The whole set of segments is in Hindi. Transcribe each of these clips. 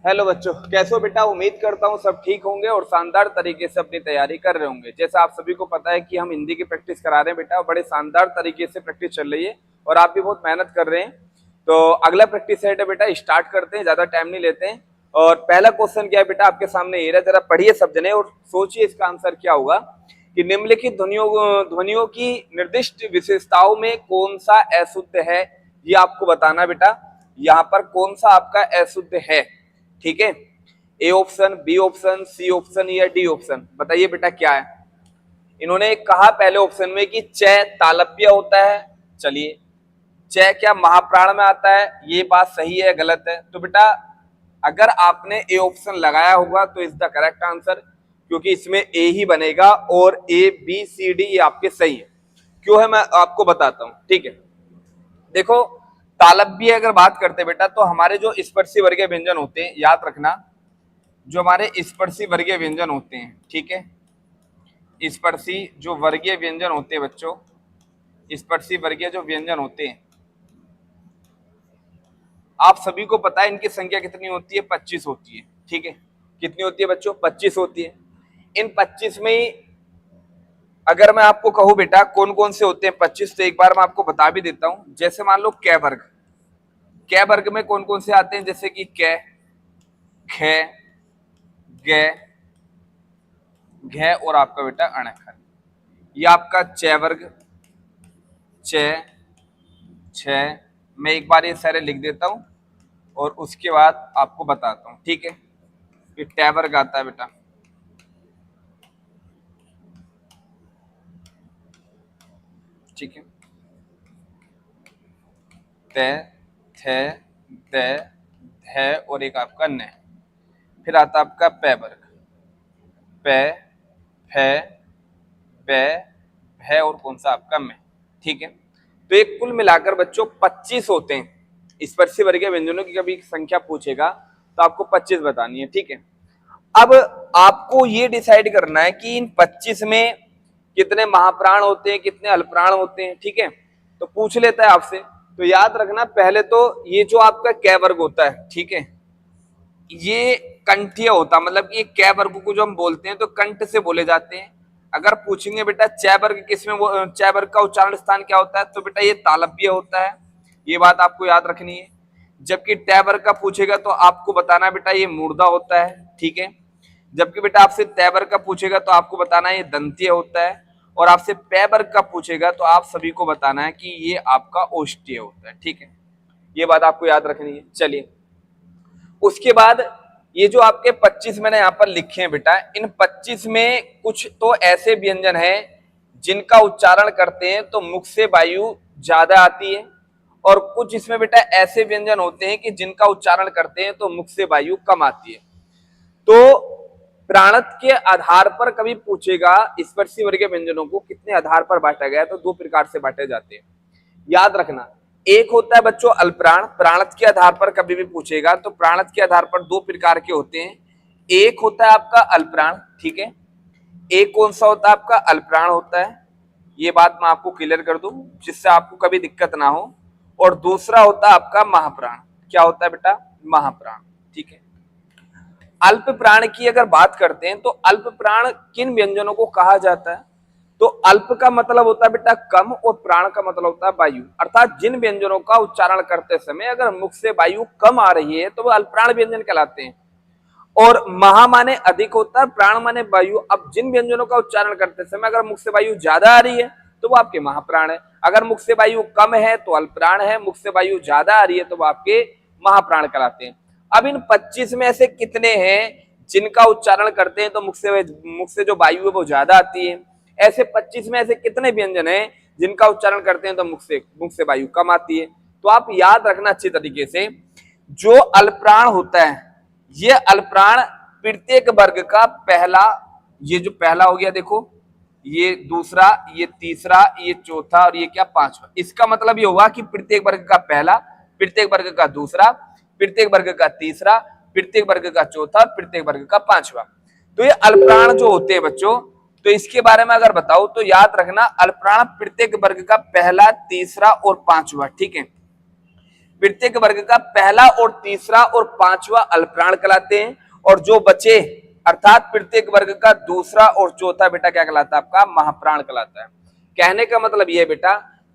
हेलो बच्चों, कैसे हो बेटा। उम्मीद करता हूँ सब ठीक होंगे और शानदार तरीके से अपनी तैयारी कर रहे होंगे। जैसा आप सभी को पता है कि हम हिंदी की प्रैक्टिस करा रहे हैं बेटा, बड़े शानदार तरीके से प्रैक्टिस चल रही है और आप भी बहुत मेहनत कर रहे हैं। तो अगला प्रैक्टिस सेट है बेटा, स्टार्ट करते हैं, ज्यादा टाइम नहीं लेते हैं। और पहला क्वेश्चन क्या है बेटा, आपके सामने ये रहा, जरा पढ़िए सब जने और सोचिए इसका आंसर क्या होगा कि निम्नलिखित ध्वनियों की निर्दिष्ट विशेषताओं में कौन सा अशुद्ध है, ये आपको बताना बेटा। यहाँ पर कौन सा आपका अशुद्ध है, ठीक है। A option, B option, C option या डी ऑप्शन, बताइए बेटा क्या है। इन्होंने कहा पहले ऑप्शन में कि च तालव्य होता है। चलिए, च क्या महाप्राण में आता है, ये बात सही है गलत है? तो बेटा अगर आपने ए ऑप्शन लगाया होगा तो इज द करेक्ट आंसर, क्योंकि इसमें ए ही बनेगा और ए बी सी डी ये आपके सही है। क्यों है मैं आपको बताता हूं, ठीक है। देखो, तालव्य अगर बात करते बेटा तो हमारे जो स्पर्शी वर्गीय व्यंजन होते हैं, याद रखना, जो हमारे स्पर्शी वर्गीय व्यंजन होते हैं, ठीक है, स्पर्शी जो वर्गीय व्यंजन होते हैं बच्चों, स्पर्शी वर्गीय जो व्यंजन होते हैं, आप सभी को पता है इनकी संख्या कितनी होती है, 25 होती है, ठीक है। कितनी होती है बच्चों, 25 होती है। इन 25 में अगर मैं आपको कहूं बेटा कौन कौन से होते हैं 25, तो एक बार मैं आपको बता भी देता हूं। जैसे मान लो कै वर्ग, कै वर्ग में कौन कौन से आते हैं, जैसे कि कै, ख, ग, घ और आपका बेटा अणखर। ये आपका च वर्ग, च, छ, मैं एक बार ये सारे लिख देता हूं और उसके बाद आपको बताता हूं, ठीक है। ये ट वर्ग आता है बेटा, ठीक है, त, थ, द, ध और एक आपका न। फिर आता आपका पै वर्ग, प, फ, ब, भ और कौन सा आपका मैं, ठीक है। तो एक कुल मिलाकर बच्चों 25 होते हैं। स्पर्शी वर्गीय व्यंजनों की कभी संख्या पूछेगा तो आपको 25 बतानी है, ठीक है। अब आपको ये डिसाइड करना है कि इन 25 में कितने महाप्राण होते हैं, कितने अल्पप्राण होते हैं, ठीक है। तो पूछ लेता है आपसे, तो याद रखना पहले तो ये जो आपका कै वर्ग होता है, ठीक है, ये कंठीय होता, मतलब कि कै वर्ग को जो हम बोलते हैं तो कंठ से बोले जाते हैं। अगर पूछेंगे बेटा च वर्ग किसमें, च वर्ग का उच्चारण स्थान क्या होता है, तो बेटा ये तालव्य होता है, ये बात आपको याद रखनी है। जबकि ट वर्ग का पूछेगा तो आपको बताना बेटा ये मूर्धा होता है, ठीक है। जबकि बेटा आपसे त वर्ग का पूछेगा तो आपको बताना ये दंतीय होता है, और आपसे पै वर्ग का पूछेगा तो आप सभी को बताना है कि ये आपका ओष्ठीय होता है, ठीक है। ये बात आपको याद रखनी है। चलिए, उसके बाद ये जो आपके 25 मैंने यहाँ पर लिखे हैं बेटा, इन 25 में कुछ तो ऐसे व्यंजन हैं जिनका उच्चारण करते हैं तो मुख से वायु ज्यादा आती है, और कुछ इसमें बेटा ऐसे व्यंजन होते हैं कि जिनका उच्चारण करते हैं तो मुख से वायु कम आती है। तो प्राणत के आधार पर कभी पूछेगा स्पर्शी वर्गीय व्यंजनों को कितने आधार पर बांटा गया, तो दो प्रकार से बांटे जाते हैं, याद रखना। एक होता है बच्चों अल्पप्राण, प्राणत के आधार पर कभी भी पूछेगा तो प्राणत के आधार पर दो प्रकार के होते हैं। एक होता है आपका अल्पप्राण, ठीक है, एक कौन सा होता है आपका अल्पप्राण होता है, ये बात मैं आपको क्लियर कर दूं जिससे आपको कभी दिक्कत ना हो। और दूसरा होता है आपका महाप्राण, क्या होता है बेटा, महाप्राण, ठीक है। अल्प प्राण की अगर बात करते हैं तो अल्प प्राण किन व्यंजनों को कहा जाता है, तो अल्प का मतलब होता है बेटा कम और प्राण का मतलब होता है वायु, अर्थात जिन व्यंजनों का उच्चारण करते समय अगर मुख से वायु कम आ रही है तो वो अल्पप्राण व्यंजन कहलाते हैं। और महा माने अधिक होता है, प्राण माने वायु। अब जिन व्यंजनों का उच्चारण करते समय अगर मुख से वायु ज्यादा आ रही है तो वो आपके महाप्राण है, अगर मुख से वायु कम है तो अल्पप्राण है, मुख से वायु ज्यादा आ रही है तो वो आपके महाप्राण कहलाते हैं। अब इन 25 में ऐसे कितने हैं जिनका उच्चारण करते हैं तो मुख से जो वायु है वो ज्यादा आती है, ऐसे 25 में ऐसे कितने व्यंजन हैं जिनका उच्चारण करते हैं तो मुख से वायु कम आती है। तो आप याद रखना अच्छी तरीके से, जो अल्पप्राण होता है ये अल्पप्राण प्रत्येक वर्ग का पहला, ये जो पहला हो गया देखो, ये दूसरा, ये तीसरा, ये चौथा और ये क्या पांचवा, इसका मतलब ये होगा कि प्रत्येक वर्ग का पहला, प्रत्येक वर्ग का दूसरा, प्रत्येक वर्ग का तीसरा, प्रत्येक वर्ग का चौथा, प्रत्येक वर्ग का पांचवा। तो ये अल्पप्राण जो होते हैं बच्चों, तो इसके बारे में अगर बताओ तो याद रखना अल्पप्राण प्रत्येक वर्ग का पहला, तीसरा और पांचवा, ठीक है। प्रत्येक वर्ग का पहला और तीसरा और पांचवा अल्पप्राण कहलाते हैं, और जो बचे अर्थात प्रत्येक वर्ग का दूसरा और चौथा बेटा क्या कहलाता है, आपका महाप्राण कहलाता है। कहने का मतलब ये बेटा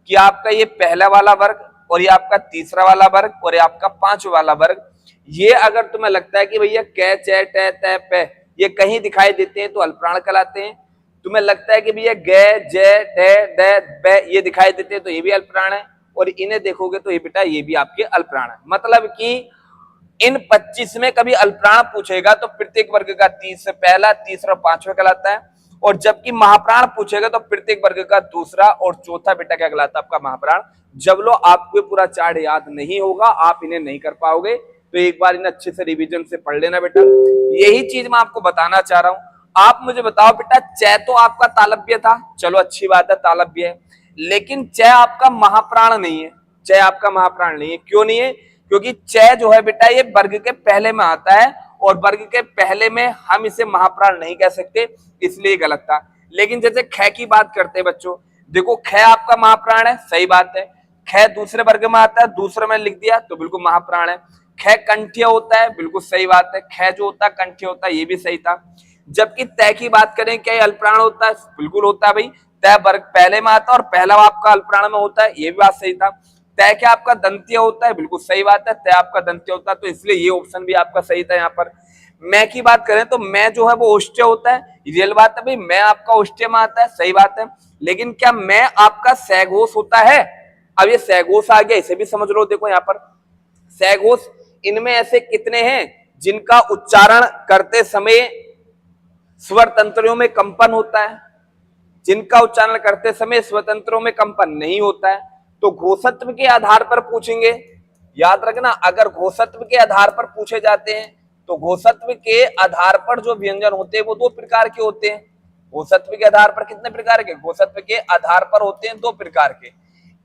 कि आपका ये पहला वाला वर्ग और ये आपका तीसरा वाला वर्ग और ये आपका पांचवा वाला वर्ग, ये अगर तुम्हें लगता है कि भैया कै चे टे ते पे ये कहीं दिखाई देते हैं तो अल्पप्राण कहलाते हैं, तुम्हें लगता है कि भैया गे जे टे डे बे ये दिखाई देते हैं तो ये भी अल्पप्राण है, और इन्हें देखोगे तो ये बेटा ये भी आपके अल्पप्राण है। मतलब कि इन 25 में कभी अल्पप्राण पूछेगा तो प्रत्येक वर्ग का पहला, तीसरा, पांचवा कहलाता है, और जबकि महाप्राण पूछेगा तो प्रत्येक वर्ग का दूसरा और चौथा बेटा क्या कहलाता है, आपका महाप्राण। जब लो आपको पूरा चार्ट याद नहीं होगा, आप इन्हें नहीं कर पाओगे, तो एक बार इन्हें अच्छे से रिवीजन से पढ़ लेना बेटा। यही चीज मैं आपको बताना चाह रहा हूं। आप मुझे बताओ बेटा, चय तो आपका तालव्य था, चलो अच्छी बात है तालव्य है, लेकिन चय आपका महाप्राण नहीं है। चय आपका महाप्राण नहीं है, क्यों नहीं है? क्योंकि चय जो है बेटा ये वर्ग के पहले में आता है, और वर्ग के पहले में हम इसे महाप्राण नहीं कह सकते, इसलिए गलत था। लेकिन जैसे ख की बात करते हैं बच्चों, देखो ख आपका महाप्राण है, सही बात है। ख दूसरे वर्ग में आता है, दूसरे में लिख दिया तो बिल्कुल महाप्राण है। ख कंठ्य होता है, बिल्कुल सही बात है। ख जो होता है कंठ्य होता है, ये भी सही था। जबकि तय की बात करें, क्या अल्पप्राण होता है? बिल्कुल होता है भाई, तय वर्ग पहले में आता है और पहला आपका अल्पप्राण में होता है, ये भी बात सही था। तय क्या आपका दंत्य होता है? बिल्कुल सही बात है, तय आपका दंत्य होता है, तो इसलिए ये ऑप्शन भी आपका सही था। यहाँ पर मैं की बात करें तो मैं जो है वो ओष्ठ्य होता है, रियल बात है भाई, मैं आपका ओष्ठ्य में आता है, सही बात है। लेकिन क्या मैं आपका सैघोष होता है? अब ये सैघोष आ गया, इसे भी समझ लो। देखो यहाँ पर सैघोष, इनमें ऐसे कितने हैं जिनका उच्चारण करते समय स्वर तंत्रों में कंपन होता है, जिनका उच्चारण करते समय स्वतंत्रों में कंपन नहीं होता है? तो घोषत्व के आधार पर पूछेंगे, याद रखना। अगर घोषत्व के आधार पर पूछे जाते हैं तो घोषत्व के आधार पर जो व्यंजन होते हैं वो दो प्रकार के होते हैं। घोषत्व के आधार पर कितने प्रकार के? घोषत्व के आधार पर होते हैं दो प्रकार के।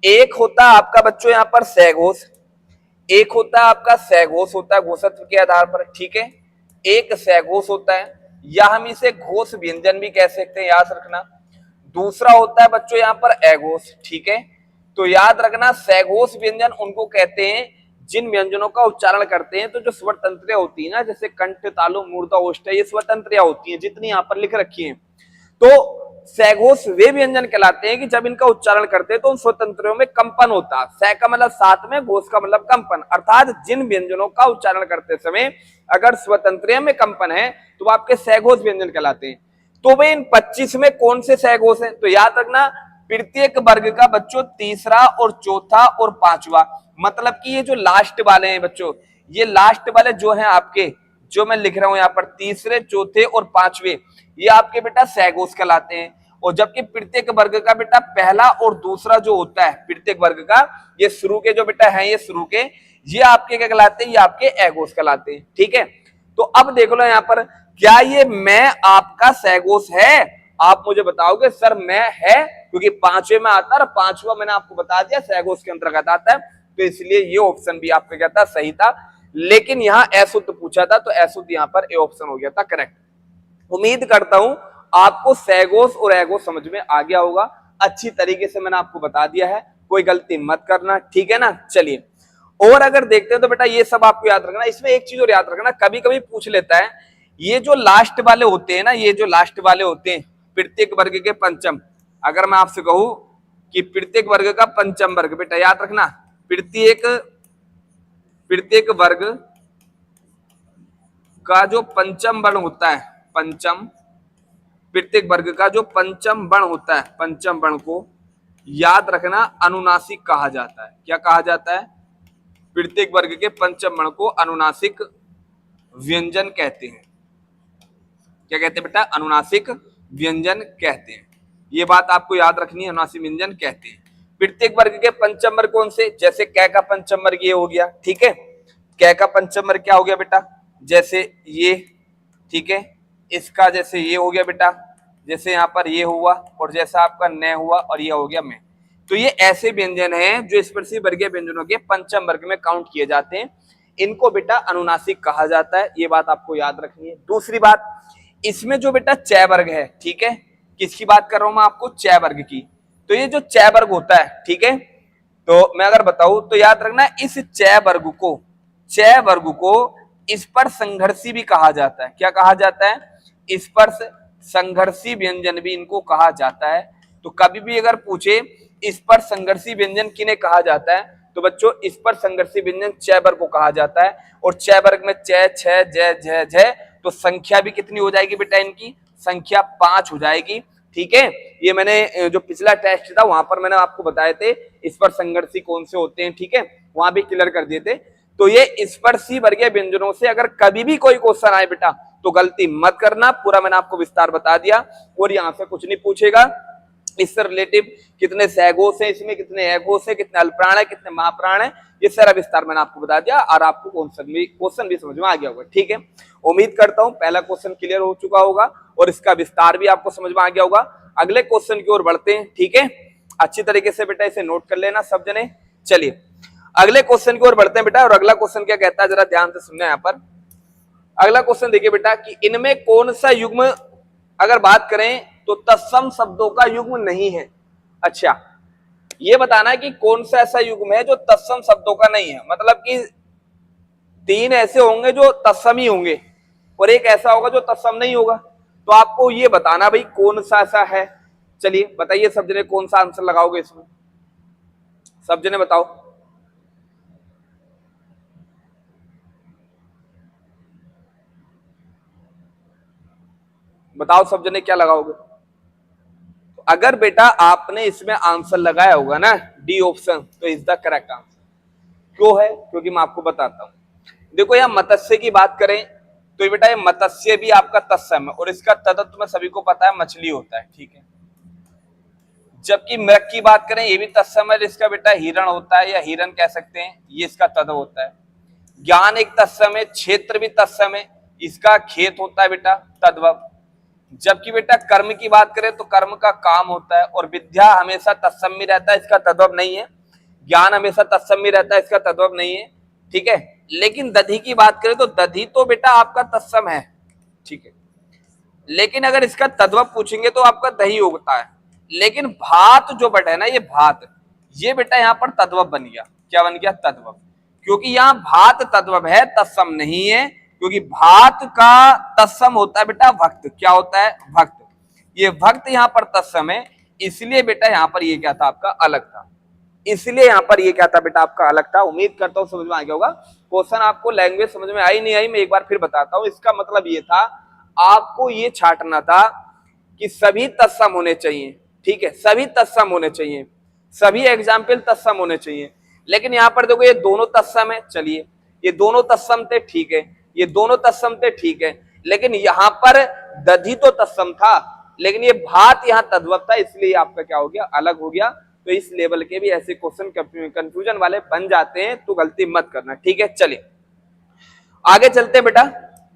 एक होता है आपका बच्चों यहाँ पर सैघोष, एक होता है आपका सैघोष होता है घोषत्व के आधार पर, ठीक है। एक सैघोष होता है, या हम इसे घोष व्यंजन भी कह सकते हैं, याद रखना। दूसरा होता है बच्चों यहाँ पर अघोष, ठीक है। तो याद रखना, सैघोष व्यंजन उनको कहते हैं जिन व्यंजनों का उच्चारण करते हैं तो जो स्वर तंत्रियां होती है ना, जैसे कंठ, तालु, मूर्धा, ओष्ठ, ये स्वर तंत्रियां होती हैं जितनी यहाँ पर लिख रखी हैं। तो सैघोष वे व्यंजन कहलाते हैं कि जब इनका उच्चारण करते हैं तो उन स्वतंत्रों में कंपन होता है। सै का मतलब साथ में, घोष का मतलब कंपन, अर्थात जिन व्यंजनों का उच्चारण करते समय अगर स्वतंत्र में कंपन है तो आपके सैघोष व्यंजन कहलाते हैं। तो वे इन 25 में कौन से सैघोष हैं? तो याद रखना, प्रत्येक वर्ग का बच्चों तीसरा और चौथा और पांचवा, मतलब कि ये जो लास्ट वाले हैं बच्चों, ये लास्ट वाले जो हैं आपके, जो मैं लिख रहा हूं यहाँ पर, तीसरे, चौथे और पांचवे, ये आपके बेटा सैघोष कहलाते हैं। और जबकि प्रत्येक वर्ग का बेटा पहला और दूसरा जो होता है प्रत्येक वर्ग का, ये शुरू के जो बेटा है, ये शुरू के, ये आपके क्या कहलाते हैं? ये आपके अघोष कहलाते हैं, ठीक है। तो अब देख लो यहाँ पर, क्या ये मैं आपका सैघोष है? आप मुझे बताओगे सर मैं है, क्योंकि पांचवे में आता है, पांचवा मैंने आपको बता दिया सैघोष के अंतर्गत आता है, तो इसलिए ये ऑप्शन भी आपका क्या था? सही था। लेकिन यहाँ अशुद्ध पूछा था, तो अशुद्ध यहाँ पर ए ऑप्शन हो गया था करेक्ट। उम्मीद करता हूं आपको सैघोष और अघोष समझ में आ गया होगा, अच्छी तरीके से मैंने आपको बता दिया है, कोई गलती मत करना, ठीक है ना। चलिए और अगर देखते हैं तो बेटा ये सब आपको याद रखना। इसमें एक चीज और याद रखना, कभी कभी पूछ लेता है, ये जो लास्ट वाले होते हैं ना, ये जो लास्ट वाले होते हैं प्रत्येक वर्ग के पंचम, अगर मैं आपसे कहूं कि प्रत्येक वर्ग का पंचम वर्ग, बेटा याद रखना, प्रत्येक वर्ग का जो पंचम वर्ण होता है, पंचम, प्रत्येक वर्ग का जो पंचम वर्ण होता है, पंचम वर्ण को याद रखना अनुनासिक कहा जाता है। क्या कहा जाता है? प्रत्येक वर्ग के पंचम वर्ण को अनुनासिक व्यंजन कहते हैं। क्या कहते हैं बेटा? अनुनासिक व्यंजन कहते हैं। ये बात आपको याद रखनी है, अनुनासिक व्यंजन कहते हैं। प्रत्येक वर्ग के पंचम वर्ग कौन से? जैसे कै का पंचम वर्ग ये हो गया, ठीक है। कै का पंचम वर्ग क्या हो गया बेटा? जैसे ये, ठीक है। इसका जैसे ये हो गया बेटा, जैसे यहाँ पर ये हुआ, और जैसा आपका न हुआ, और ये हो गया मैं। तो ये ऐसे व्यंजन हैं जो स्पर्शी वर्गीय व्यंजनों के पंचम वर्ग में काउंट किए जाते हैं, इनको बेटा अनुनासिक कहा जाता है। ये बात आपको याद रखनी है। दूसरी बात, इसमें जो बेटा चय वर्ग है, ठीक है, किसकी बात कर रहा हूं मैं आपको? चय वर्ग की। तो ये जो चय वर्ग होता है, ठीक है, तो मैं अगर बताऊं तो याद रखना, इस चय वर्ग को स्पर्श संघर्षी भी कहा जाता है। क्या कहा जाता है? स्पर्श संघर्षी व्यंजन भी इनको कहा जाता है। तो कभी भी अगर पूछे स्पर्श संघर्षी व्यंजन किन्हें कहा जाता है, तो बच्चों स्पर्श संघर्षी व्यंजन चय वर्ग को कहा जाता है। और चय वर्ग में चय, छ, जय, झ, झ, तो संख्या भी कितनी हो जाएगी बेटा? इनकी संख्या 5 हो जाएगी। ठीक है, ये मैंने जो पिछला टेस्ट था वहां पर मैंने आपको बताए थे स्पर्श संघर्षी कौन से होते हैं। ठीक है, वहां भी क्लियर कर दिए थे। तो ये स्पर्शी वर्गीय व्यंजनों से अगर कभी भी कोई क्वेश्चन आए बेटा तो गलती मत करना, पूरा मैंने आपको विस्तार बता दिया। और यहाँ से कुछ नहीं पूछेगा, इससे रिलेटिव कितने सहघोष है, इसमें कितने अघोष है, कितने अल्पप्राण है, कितने महाप्राण है, ये सारा विस्तार मैंने आपको बता दिया और आपको क्वेश्चन भी समझ में आ गया होगा। ठीक है, उम्मीद करता हूं पहला क्वेश्चन क्लियर हो चुका होगा और इसका विस्तार भी आपको समझ में आ गया होगा। अगले क्वेश्चन की ओर बढ़ते हैं। ठीक है, अच्छी तरीके से बेटा इसे नोट कर लेना सब जने। चलिए अगले क्वेश्चन की ओर बढ़ते हैं बेटा। और अगला क्वेश्चन क्या कहता है, जरा ध्यान से सुनना। यहाँ पर अगला क्वेश्चन देखिए बेटा कि इनमें कौन सा युग्म अगर बात करें तो तत्सम शब्दों का युग्म नहीं है। अच्छा, ये बताना है कि कौन सा ऐसा युग्म है जो तत्सम शब्दों का नहीं है। मतलब कि 3 ऐसे होंगे जो तत्सम ही होंगे और एक ऐसा होगा जो तत्सम नहीं होगा। तो आपको ये बताना भाई कौन सा ऐसा है। चलिए बताइए सब जने, कौन सा आंसर लगाओगे इसमें? सब जने बताओ। बताओ सब जने क्या लगाओगे? तो अगर बेटा आपने इसमें आंसर लगाया होगा ना डी ऑप्शन, तो इज द करेक्ट आंसर। क्यों है? क्योंकि मैं आपको बताता हूं। देखो यहाँ मत्स्य की बात करें तो बेटा ये मत्स्य भी आपका तत्सम है और इसका तत्व में सभी को पता है मछली होता है। ठीक है, जबकि मृग की बात करें ये भी तत्सम है, इसका बेटा हिरण होता है या हिरण कह सकते हैं, ये इसका तत्व होता है। ज्ञान एक तत्सम है, क्षेत्र भी तत्सम है, इसका खेत होता है बेटा तद्भव। जबकि बेटा कर्म की बात करें तो कर्म का काम होता है और विद्या हमेशा तत्सम में रहता है, इसका तद्भव नहीं है। ज्ञान हमेशा तत्सम में रहता है, इसका तद्भव नहीं है। ठीक है, लेकिन दधि की बात करें तो दधि तो बेटा आपका तत्सम है। ठीक है, लेकिन अगर इसका तद्भव पूछेंगे तो आपका दही होता है। लेकिन भात जो बेटा है ना, ये भात, ये बेटा यहाँ पर तद्भव बन गया। क्या बन गया? तद्भव। क्योंकि यहाँ भात तद्भव है, तत्सम नहीं है। क्योंकि भात का तत्सम होता है बेटा भक्त। क्या होता है? भक्त। ये भक्त यहाँ पर तत्सम है, इसलिए बेटा यहाँ पर ये क्या था आपका? अलग था। इसलिए यहाँ पर ये क्या था बेटा आपका? अलग था। उम्मीद करता हूँ समझ में आ गया होगा। क्वेश्चन आपको लैंग्वेज समझ में आई नहीं आई, मैं एक बार फिर बताता हूँ। इसका मतलब ये था, आपको ये छांटना था कि सभी तत्सम होने चाहिए। ठीक है, सभी तत्सम होने चाहिए, सभी एग्जाम्पल तत्सम होने चाहिए। लेकिन यहाँ पर देखो ये दोनों तत्सम है। चलिए ये दोनों तत्सम थे, ठीक है, ये दोनों तत्सम थे, ठीक है। लेकिन यहाँ पर दधि तो तत्सम था, लेकिन ये भात यहाँ तद्भव था, इसलिए आपका क्या हो गया? अलग हो गया। तो इस लेवल के भी ऐसे क्वेश्चन कंफ्यूजन वाले बन जाते हैं, तो गलती मत करना। ठीक है, चलिए आगे चलते हैं बेटा।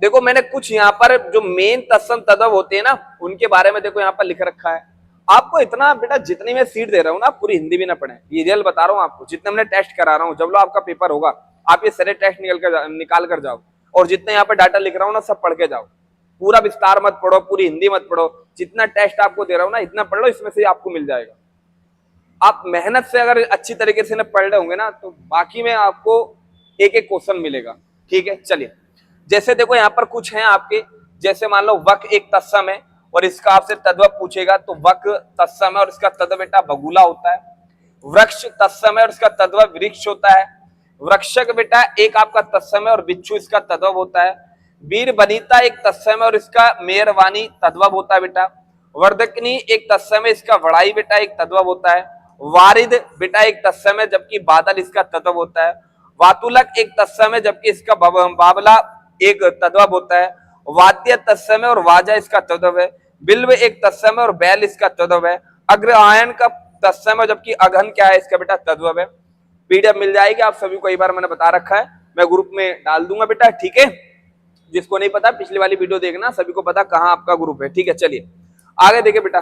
देखो मैंने कुछ यहाँ पर जो मेन तत्सम तद्भव होते हैं ना, उनके बारे में देखो यहाँ पर लिख रखा है। आपको इतना बेटा जितनी मैं सीट दे रहा हूँ ना, पूरी हिंदी भी ना पढ़े, ये रियल बता रहा हूँ आपको। जितना मैंने टेस्ट करा रहा हूँ, जब लो आपका पेपर होगा आप ये सारे टेस्ट निकाल कर जाओ, और जितने यहाँ पे डाटा लिख रहा हूँ ना सब पढ़ के जाओ। पूरा विस्तार मत पढ़ो, पूरी हिंदी मत पढ़ो, जितना टेस्ट आपको दे रहा हूँ ना इतना पढ़ लो, इसमें से आपको मिल जाएगा। आप मेहनत से अगर अच्छी तरीके से पढ़ रहे होंगे ना, तो बाकी में आपको एक एक क्वेश्चन मिलेगा। ठीक है, चलिए जैसे देखो यहाँ पर कुछ है आपके, जैसे मान लो वक एक तत्सम है और इसका आपसे तद्भव पूछेगा, तो वक तत्सम है और इसका तद्भव बेटा बगुला होता है। वृक्ष तत्सम है और इसका तद्भव वृक्ष होता है। वृक्षक बेटा एक आपका तत्सम है और बिच्छू इसका तद्भव होता है। वीर बनीता एक तत्सम है और इसका मेहरबानी तद्भव होता है बेटा। वर्धकनी एक तत्सम है, इसका वड़ाई बेटा एक तद्भव होता है। वारिद बेटा एक तत्सम है, जबकि बादल इसका तद्भव होता है। वातुलक एक तत्सम है, जबकि इसका बाबला एक तद्भव होता है। वाद्य तत्सम है और वाजा इसका तद्भव है। बिल्व एक तत्सम है और बैल इसका तद्भव है। अग्रहायन का तत्सम है, जबकि अघन क्या है? इसका बेटा तद्भव है। पीडीएफ मिल जाएगी आप सभी को, एक बार मैंने बता रखा है, मैं ग्रुप में डाल दूंगा बेटा। ठीक है, जिसको नहीं पता पिछली वाली वीडियो देखना, सभी को पता कहाँ आपका ग्रुप है। ठीक है, चलिए आगे देखिए बेटा।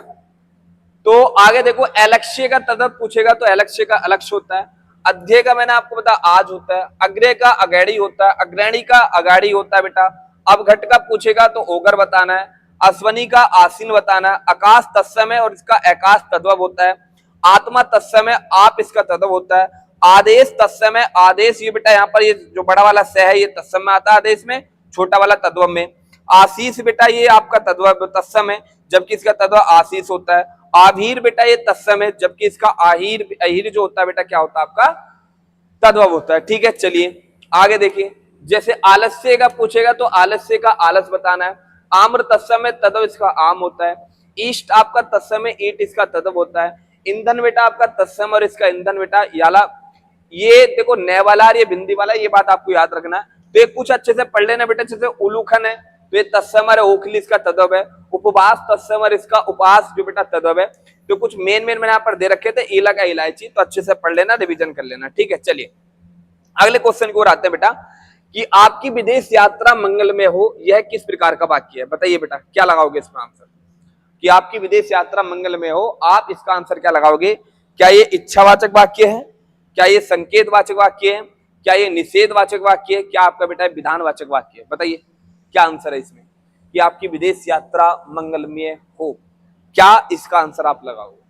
तो आगे देखो अलक्ष्य का तद्भव पूछेगा तो अलक्ष्य का अलक्ष्य होता है। अध्यय का मैंने आपको बता आज होता है। अग्रय का अगैड़ी होता है। अग्रणी का अगाड़ी होता है बेटा। अवघट का पूछेगा तो ओगर बताना है। अश्वनी का आसीन बताना है। आकाश तत्सम है और इसका आकाश तद्भव होता है। आत्मा तत्समय आप इसका तद्भव होता है। आदेश तत्समय, आदेश ये बेटा यहाँ पर ये जो बड़ा वाला स है ये तत्सम में आता है आदेश में, छोटा वाला तद्भव में। आशीष बेटा ये आपका तद्भव तत्सम है, जबकि इसका तद्भव आशीष होता है। आभीर बेटा ये तत्सम है, जबकि इसका आहीर अहीर जो होता है बेटा क्या होता है आपका तद्भव होता है। ठीक है, चलिए आगे देखिए। जैसे आलस्य का पूछेगा तो आलस्य का आलस बताना है। आम्र तत्सम है, तद्भव इसका आम होता है। ईष्ट आपका तत्सम है, ईट इसका तद्भव होता है। ईंधन बेटा आपका तत्सम और इसका ईंधन बेटा याला। ये देखो न वाला और ये बिंदी वाला, ये बात आपको याद रखना है। तो ये कुछ अच्छे से पढ़ लेना बेटा। जैसे उलूखन है तो ये तत्समर है, ओखली इसका तद्भव है। उपवास तत्समर इसका उपास जो बेटा तद्भव है। तो कुछ मेन मैंने यहाँ पर दे रखे थे, इला का इलायची, तो अच्छे से पढ़ लेना, रिवीजन कर लेना। ठीक है, चलिए अगले क्वेश्चन की ओर आते हैं बेटा कि आपकी विदेश यात्रा मंगलमय हो, यह किस प्रकार का वाक्य है? बताइए बेटा क्या लगाओगे इसमें आंसर कि आपकी विदेश यात्रा मंगलमय हो, आप इसका आंसर क्या लगाओगे? क्या ये इच्छावाचक वाक्य है, क्या ये संकेतवाचक वाक्य है, क्या ये निषेधवाचक वाक्य है, क्या आपका बेटा विधानवाचक वाक्य है? बताइए क्या आंसर है इसमें कि आपकी विदेश यात्रा मंगलमय हो, क्या इसका आंसर आप लगाओगे?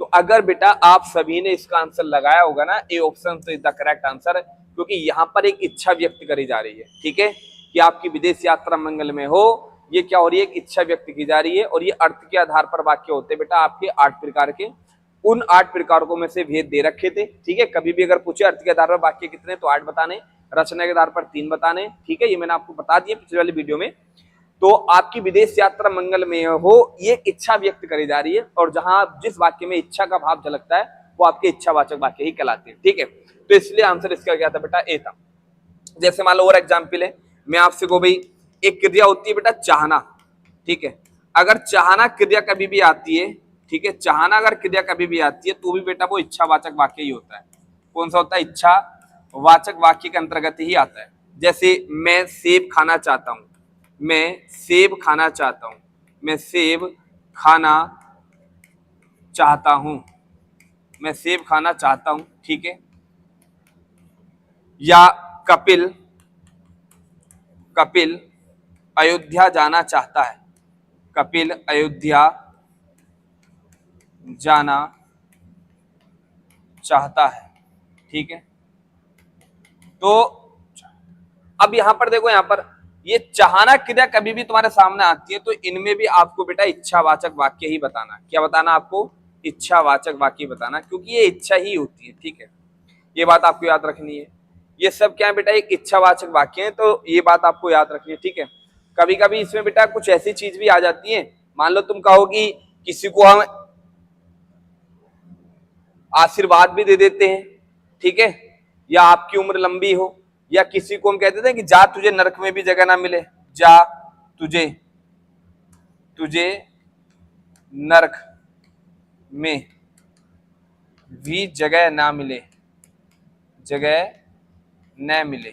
तो अगर बेटा आप सभी ने इसका आंसर लगाया होगा ना, ए ऑप्शन तो इज द करेक्ट आंसर, क्योंकि यहाँ पर एक इच्छा व्यक्त करी जा रही है। ठीक है, कि आपकी विदेश यात्रा मंगलमय हो, ये क्या हो रही है? एक इच्छा व्यक्त की जा रही है। और ये अर्थ के आधार पर वाक्य होते हैं बेटा आपके 8 प्रकार के। उन 8 प्रकारों में से भेद दे रखे थे। ठीक है, कभी भी अगर पूछे अर्थ के आधार पर वाक्य कितने, तो 8 बताने, रचना के आधार पर 3 बताने। ठीक है, ये मैंने आपको बता दिया पिछले वाली वीडियो में। तो आपकी विदेश यात्रा मंगलमय हो, ये इच्छा व्यक्त करी जा रही है, और जहां जिस वाक्य में इच्छा का भाव झलकता है वो आपके इच्छावाचक वाक्य ही कहलाते हैं। ठीक है, तो इसलिए आंसर इसका क्या था बेटा? ए था। जैसे मान लो और एग्जाम्पल है, मैं आपसे को भाई एक क्रिया होती है बेटा चाहना। ठीक है, अगर चाहना क्रिया कभी भी आती है, ठीक है, चाहना अगर क्रिया कभी भी आती है तो भी बेटा वो इच्छावाचक वाक्य ही होता है। कौन सा होता है? इच्छावाचक वाक्य के अंतर्गत ही आता है। जैसे मैं सेब खाना चाहता हूं, मैं सेब खाना चाहता हूं, मैं सेब खाना चाहता हूं, मैं सेब खाना चाहता हूं। ठीक है, या कपिल कपिल अयोध्या जाना चाहता है, कपिल अयोध्या जाना चाहता है। ठीक है, तो अब यहां पर देखो, यहां पर ये चाहना क्रिया कभी भी तुम्हारे सामने आती है तो इनमें भी आपको बेटा इच्छावाचक वाक्य ही बताना। क्या बताना आपको? इच्छावाचक वाक्य बताना, क्योंकि ये इच्छा ही होती है। ठीक है, ये बात आपको याद रखनी है। ये सब क्या है बेटा? एक इच्छावाचक वाक्य है, तो ये बात आपको याद रखनी है। ठीक है, कभी कभी इसमें बेटा कुछ ऐसी चीज भी आ जाती है, मान लो तुम कहोगी किसी को हम आशीर्वाद भी दे देते हैं। ठीक है, या आपकी उम्र लंबी हो, या किसी को हम कहते थे कि जा तुझे नरक में भी जगह ना मिले, जा तुझे तुझे नरक में भी जगह ना मिले, जगह न मिले।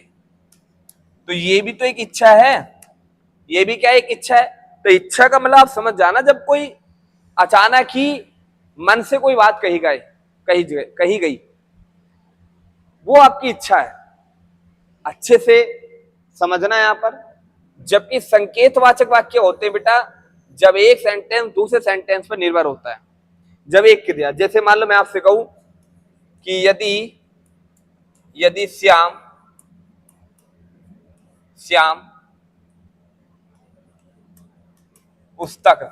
तो ये भी तो एक इच्छा है, ये भी क्या एक इच्छा है। तो इच्छा का मतलब आप समझ जाना, जब कोई अचानक ही मन से कोई बात कही गई, वो आपकी इच्छा है। अच्छे से समझना यहां पर। जबकि संकेतवाचक वाक्य होते हैं बेटा जब एक सेंटेंस दूसरे सेंटेंस पर निर्भर होता है। जब एक क्रिया, जैसे मान लो मैं आपसे कहूं कि यदि श्याम पुस्तक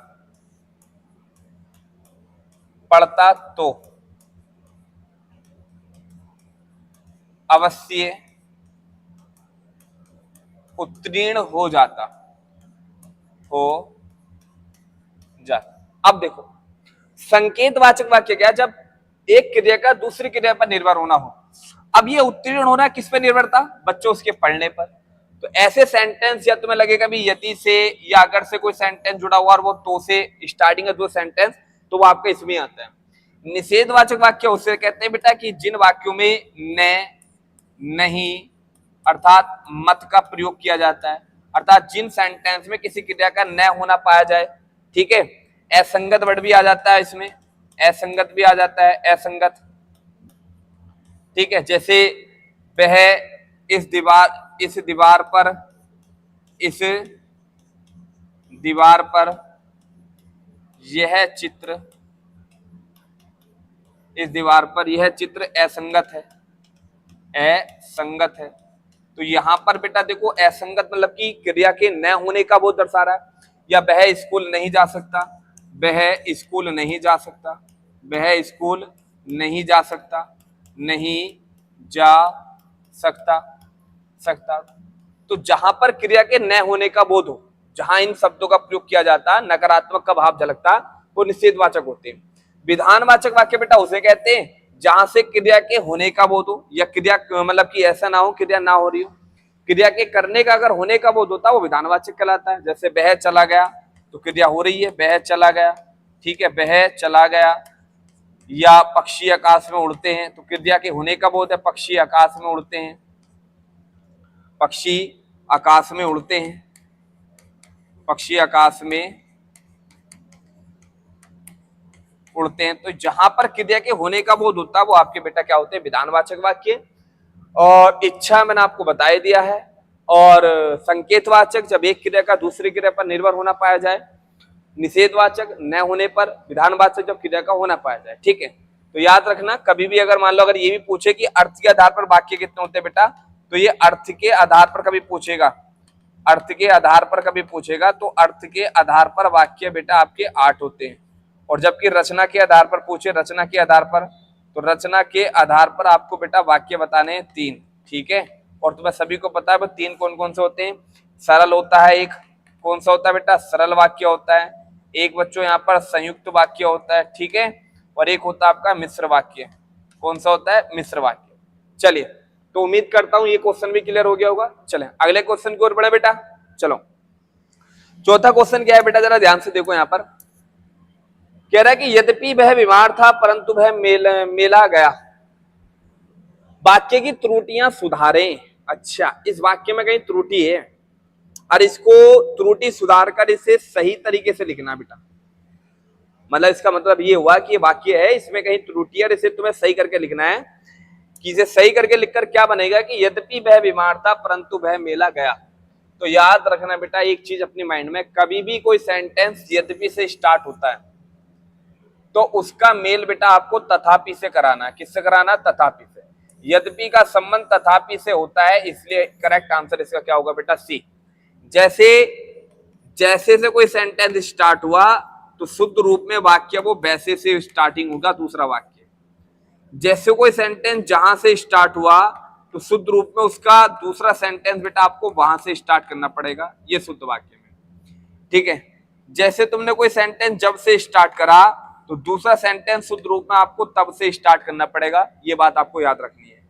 पढ़ता तो अवश्य उत्तीर्ण हो जाता। अब देखो, संकेतवाचक वाक्य क्या? जब एक क्रिया का दूसरी क्रिया पर निर्भर होना हो। अब ये उत्तीर्ण होना किस पे निर्भर था? बच्चों उसके पढ़ने पर। तो ऐसे सेंटेंस या तुम्हें लगेगा भी यदि से या अगर से कोई सेंटेंस जुड़ा हुआ और वो तो से स्टार्टिंग है दो सेंटेंस, तो वो आपका इसमें आता है। निषेधवाचक वाक्य उसे कहते हैं बेटा कि जिन वाक्यों में न, नहीं अर्थात मत का प्रयोग किया जाता है, अर्थात जिन सेंटेंस में किसी क्रिया का न होना पाया जाए। ठीक है, असंगत वर्ड भी आ जाता है इसमें, असंगत भी आ जाता है, असंगत। ठीक है, जैसे वह इस दीवार पर यह चित्र इस दीवार पर यह चित्र असंगत है, असंगत है। तो यहां पर बेटा देखो असंगत मतलब कि क्रिया के न होने का वो दर्शा रहा है। या वह स्कूल नहीं जा सकता, वह स्कूल नहीं जा सकता, वह स्कूल नहीं जा सकता, नहीं जा सकता, सकता। तो जहां पर क्रिया के न होने का बोध हो, जहां इन शब्दों का प्रयोग किया जाता, नकारात्मक का भाव झलकता, वो निषेधवाचक होते हैं। विधानवाचक वाक्य बेटा उसे कहते हैं जहां से क्रिया के होने का बोध हो, या क्रिया मतलब कि ऐसा ना हो क्रिया ना हो रही हो, क्रिया के करने का अगर होने का बोध होता है वो विधानवाचक कहलाता है। जैसे वह चला गया तो क्रिया हो रही है, वह चला गया, ठीक है, वह चला गया। या पक्षी आकाश में उड़ते हैं तो क्रिया के होने का बोध है, पक्षी आकाश में उड़ते हैं, पक्षी आकाश में उड़ते हैं, पक्षी आकाश में उड़ते हैं। तो जहां पर क्रिया के होने का बोध होता है वो आपके बेटा क्या होते हैं, विधानवाचक वाक्य। और इच्छा मैंने आपको बता दिया है। और संकेतवाचक जब एक क्रिया का दूसरी क्रिया पर निर्भर होना पाया जाए, निषेधवाचक न होने पर, विधानवाचक जब क्रिया का होना पाया जाए, ठीक है। तो याद रखना कभी भी अगर मान लो अगर ये भी पूछे कि अर्थ के आधार पर वाक्य कितने होते हैं बेटा, तो ये अर्थ के आधार पर कभी पूछेगा, अर्थ के आधार पर कभी पूछेगा तो अर्थ के आधार पर वाक्य बेटा आपके 8 होते हैं। और जबकि रचना के आधार पर पूछे, रचना के आधार पर, तो रचना के आधार पर आपको बेटा वाक्य बताने हैं 3, ठीक है। और तुम्हें सभी को पता है वो 3 कौन कौन से होते हैं। सरल होता है एक, कौन सा होता है बेटा, सरल वाक्य होता है। एक बच्चों यहाँ पर संयुक्त वाक्य होता है, ठीक है। और एक होता है आपका मिश्र वाक्य। कौन सा होता है, मिश्र वाक्य। चलिए, तो उम्मीद करता हूं ये क्वेश्चन भी क्लियर हो गया होगा। चले अगले क्वेश्चन की ओर बढ़े बेटा। चलो चौथा क्वेश्चन क्या है बेटा, जरा ध्यान से देखो। यहाँ पर कह रहा है कि यद्यपि वह बीमार था परंतु वह मेला गया, वाक्य की त्रुटियां सुधारें। अच्छा, इस वाक्य में कहीं त्रुटि है और इसको त्रुटि सुधार कर इसे सही तरीके से लिखना बेटा। मतलब इसका मतलब ये हुआ कि ये वाक्य है, इसमें कहीं त्रुटि है, इसे तुम्हें सही करके लिखना है। कि इसे सही करके लिखकर क्या बनेगा कि यद्यपि वह बीमार था परंतु वह मेला गया। तो याद रखना बेटा एक चीज अपनी माइंड में, कभी भी कोई सेंटेंस यद्यपि से स्टार्ट होता है तो उसका मेल बेटा आपको तथापि से कराना है। किससे कराना, तथापि से। यद्यपि का संबंध तथापि से होता है, इसलिए करेक्ट आंसर इसका क्या होगा बेटा, सी। जैसे जैसे से कोई सेंटेंस स्टार्ट हुआ तो शुद्ध रूप में वाक्य वो वैसे से स्टार्टिंग होगा दूसरा वाक्य। जैसे कोई सेंटेंस जहां से स्टार्ट हुआ तो शुद्ध रूप में उसका दूसरा सेंटेंस बेटा आपको वहां से स्टार्ट करना पड़ेगा, ये शुद्ध वाक्य में, ठीक है। जैसे तुमने कोई सेंटेंस जब से स्टार्ट करा तो दूसरा सेंटेंस शुद्ध रूप में आपको तब से स्टार्ट करना पड़ेगा, ये बात आपको याद रखनी है।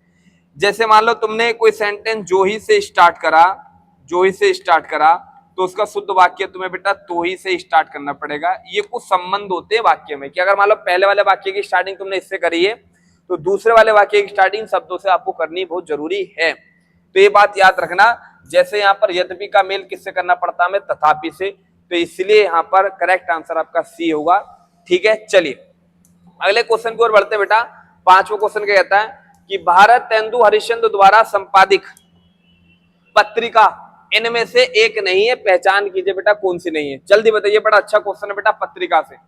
जैसे मान लो तुमने कोई सेंटेंस जो ही से स्टार्ट करा, जो ही से स्टार्ट करा, तो उसका शुद्ध वाक्य तुम्हें बेटा तो ही से स्टार्ट करना पड़ेगा। ये कुछ संबंध होते हैं वाक्य में कि अगर मान लो पहले वाले वाक्य की स्टार्टिंग तुमने इससे करी है तो दूसरे वाले वाक्य की स्टार्टिंग शब्दों से आपको करनी बहुत जरूरी है। तो ये बात याद रखना। जैसे यहाँ पर यद्यपि का मेल किससे करना पड़ता है, तथापि से, तो इसलिए यहाँ पर करेक्ट आंसर आपका सी होगा, ठीक है। चलिए अगले क्वेश्चन की ओर बढ़ते बेटा। पांचवा क्वेश्चन क्या कहता है कि भारत तेंदु हरिश्चंद्र द्वारा संपादित पत्रिका इनमें से एक नहीं है, पहचान कीजिए बेटा कौन सी नहीं है। जल्दी बताइए, बड़ा अच्छा क्वेश्चन है बेटा। पत्रिका से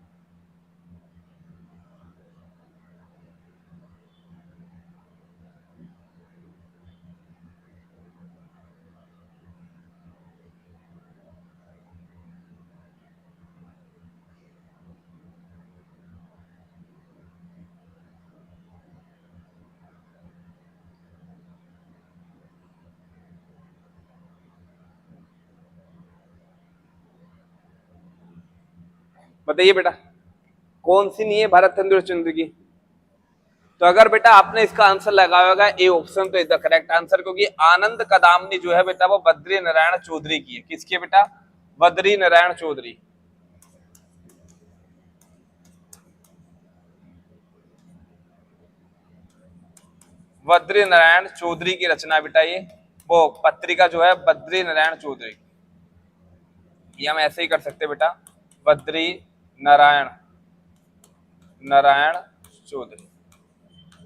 बताइए बेटा कौन सी नहीं है भारत तेंदु हरिश्चंद्र की। तो अगर बेटा आपने इसका आंसर लगाया होगा ए ऑप्शन, तो इज द करेक्ट आंसर, क्योंकि आनंद कदामनी जो है बेटा वो बद्री नारायण चौधरी की है। किसकी है बेटा, बद्री नारायण चौधरी। बद्री नारायण चौधरी की रचना बेटा ये, वो पत्रिका जो है बद्री नारायण चौधरी, ये हम ऐसे ही कर सकते बेटा, बद्री नारायण नारायण चौधरी,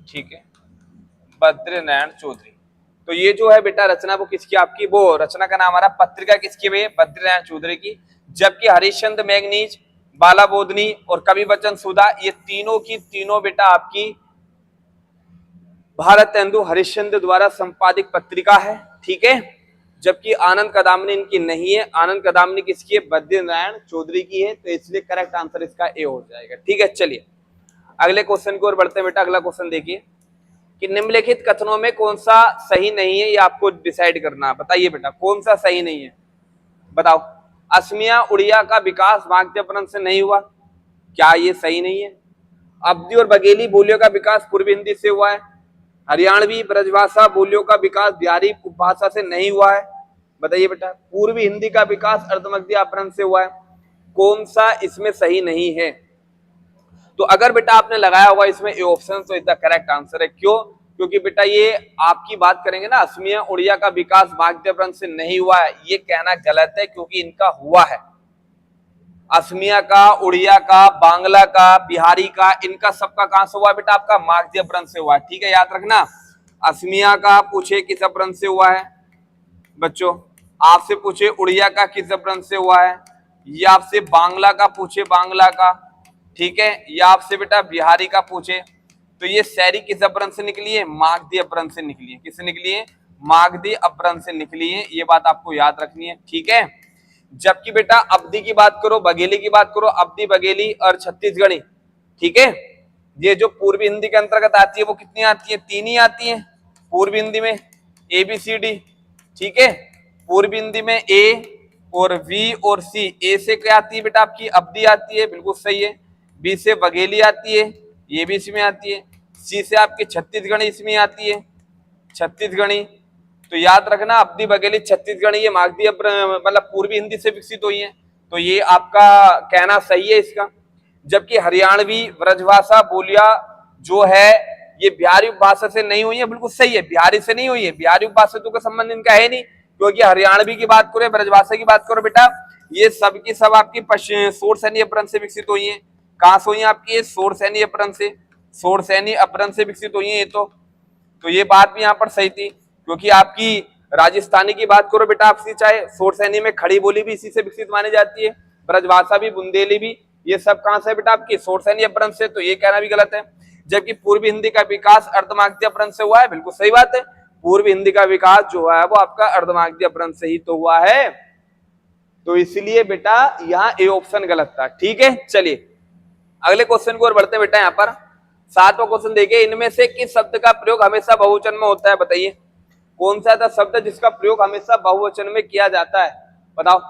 ठीक है, बद्री नारायण चौधरी। तो ये जो है बेटा रचना वो किसकी आपकी, वो रचना का नाम आ रहा, पत्रिका किसकी है, बद्री नारायण चौधरी की। जबकि हरिश्चंद्र मैगनीज, बाला बोधनी और कवि वचन सुधा, ये तीनों की तीनों बेटा आपकी भारतेंदु हरिश्चंद्र द्वारा संपादित पत्रिका है, ठीक है। जबकि आनंद कदामनी इनकी नहीं है, आनंद कदामनी किसकी है, बद्रीनारायण चौधरी की है, तो इसलिए करेक्ट आंसर इसका ए हो जाएगा, ठीक है। चलिए अगले क्वेश्चन की ओर बढ़ते हैं बेटा। अगला क्वेश्चन देखिए कि निम्नलिखित कथनों में कौन सा सही नहीं है, ये आपको डिसाइड करना है। बताइए बेटा कौन सा सही नहीं है, बताओ। असमिया उड़िया का विकास वाग्देवपन से नहीं हुआ, क्या ये सही नहीं है? अवधी और बघेली बोलियों का विकास पूर्वी हिंदी से हुआ है। हरियाणवी ब्रजभाषा बोलियों का विकास बिहारी उपभाषा से नहीं हुआ है, बताइए बेटा। पूर्वी हिंदी का विकास अर्धमध्य अपभ्रंश से हुआ है, कौन सा इसमें सही नहीं है? तो अगर बेटा आपने लगाया होगा इसमें ए ऑप्शन, तो इसका करेक्ट आंसर है। क्यों? क्योंकि बेटा ये आपकी बात करेंगे ना, असमिया उड़िया का विकास वाग्देव अपभ्रंश से नहीं हुआ है, ये कहना गलत है, क्योंकि इनका हुआ है। असमिया का, उड़िया का, बांग्ला का, बिहारी का, इनका सबका कहां से हुआ है बेटा? आपका मागधी अपभ्रंश से हुआ है, ठीक है, याद रखना। असमिया का पूछे किस अपभ्रंश से हुआ है बच्चों, आपसे पूछे उड़िया का किस अपभ्रंश से हुआ है, या आपसे बांग्ला का पूछे बांग्ला का, ठीक है, या आपसे बेटा बिहारी का पूछे, तो ये सारी किस अपभ्रंश से निकली है? मागधी अपभ्रंश से निकली है। किससे निकली है? मागधी अपभ्रंश से निकली है, ये बात आपको याद रखनी है, ठीक है। जबकि बेटा अवधी की बात करो, बघेली की बात करो, अवधी, बघेली और छत्तीसगढ़ी, ठीक है, ये जो पूर्वी हिंदी के अंतर्गत आती है वो कितनी आती है? 3 ही आती है पूर्वी हिंदी में, ABCD, ठीक है। पूर्वी हिंदी में A और V और C, A से क्या आती है बेटा? आपकी अवधी आती है, बिल्कुल सही है। B से बघेली आती है, ये भी इसमें आती है। C से आपकी छत्तीसगढ़ी इसमें आती है, छत्तीसगढ़ी। तो याद रखना अवधी, बघेली, छत्तीसगढ़ी ये मागधी मतलब पूर्वी हिंदी से विकसित हुई है, तो ये आपका कहना सही है इसका। जबकि हरियाणवी ब्रजभाषा बोलियां जो है ये बिहारी उपभाषा से नहीं हुई है, बिल्कुल सही है, बिहारी से नहीं हुई है, बिहारी उपभाषा का संबंध इनका है नहीं, क्योंकि हरियाणवी की बात करो, ब्रजभाषा की बात करो बेटा, ये सब की सब आपकी शोरसैनी अपभ्रंश से विकसित हुई है। कहां से हुई है? आपकी शोरसैनी अपभ्रंश से, शोरसैनी अपभ्रंश से विकसित हुई है ये तो ये बात भी यहाँ पर सही थी, क्योंकि आपकी राजस्थानी की बात करो बेटा, आपसी चाहे शोरसैनी में खड़ी बोली भी इसी से विकसित मानी जाती है, ब्रजभाषा भी, बुंदेली भी, ये सब कहां से बेटा? आपकी शोरसैनी अपभ्रंश से, तो ये कहना भी गलत है। जबकि पूर्वी हिंदी का विकास अर्धमागधी अपभ्रंश से हुआ है, बिल्कुल सही बात है, पूर्वी हिंदी का विकास जो है वो आपका अर्धमागधी अपभ्रंश से ही तो हुआ है, तो इसलिए बेटा यहाँ ए ऑप्शन गलत था, ठीक है। चलिए अगले क्वेश्चन की ओर बढ़ते हैं बेटा। यहाँ पर 7वां क्वेश्चन देखिए, इनमें से किस शब्द का प्रयोग हमेशा बहुवचन में होता है? बताइए कौन सा ऐसा शब्द जिसका प्रयोग हमेशा बहुवचन में किया जाता है, बताओ।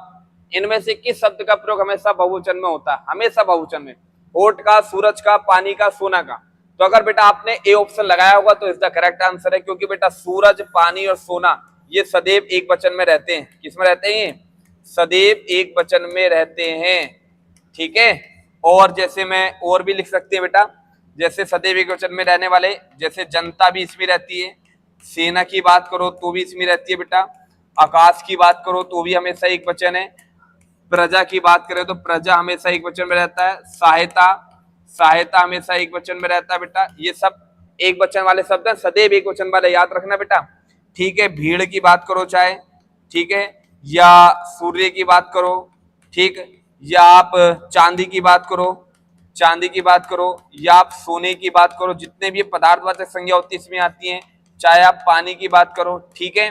इनमें से किस शब्द का प्रयोग हमेशा बहुवचन में होता है? हमेशा बहुवचन में, होठ का, सूरज का, पानी का, सोना का। तो अगर बेटा आपने ए ऑप्शन लगाया होगा तो इसका करेक्ट आंसर है, क्योंकि बेटा सूरज, पानी और सोना ये सदैव एक वचन में रहते हैं। किसमें रहते हैं? सदैव एक वचन में रहते हैं, ठीक है। और जैसे मैं और भी लिख सकते हैं बेटा, जैसे सदैव एक वचन में रहने वाले, जैसे जनता भी इसमें रहती है, सेना की बात करो तो भी इसमें रहती है बेटा, आकाश की बात करो तो भी हमेशा एक वचन है, प्रजा की बात करें तो प्रजा हमेशा एक वचन में रहता है, सहायता, सहायता हमेशा एक वचन में रहता है बेटा, ये सब एक वचन वाले शब्द हैं, सदैव एक वचन वाले, याद रखना बेटा, ठीक है। भीड़ की बात करो चाहे, ठीक है, या सूर्य की बात करो, ठीक, या आप चांदी की बात करो, चांदी की बात करो, या आप सोने की बात करो, जितने भी पदार्थवाचक संज्ञा होती है इसमें आती हैं, चाहे आप पानी की बात करो, ठीक है,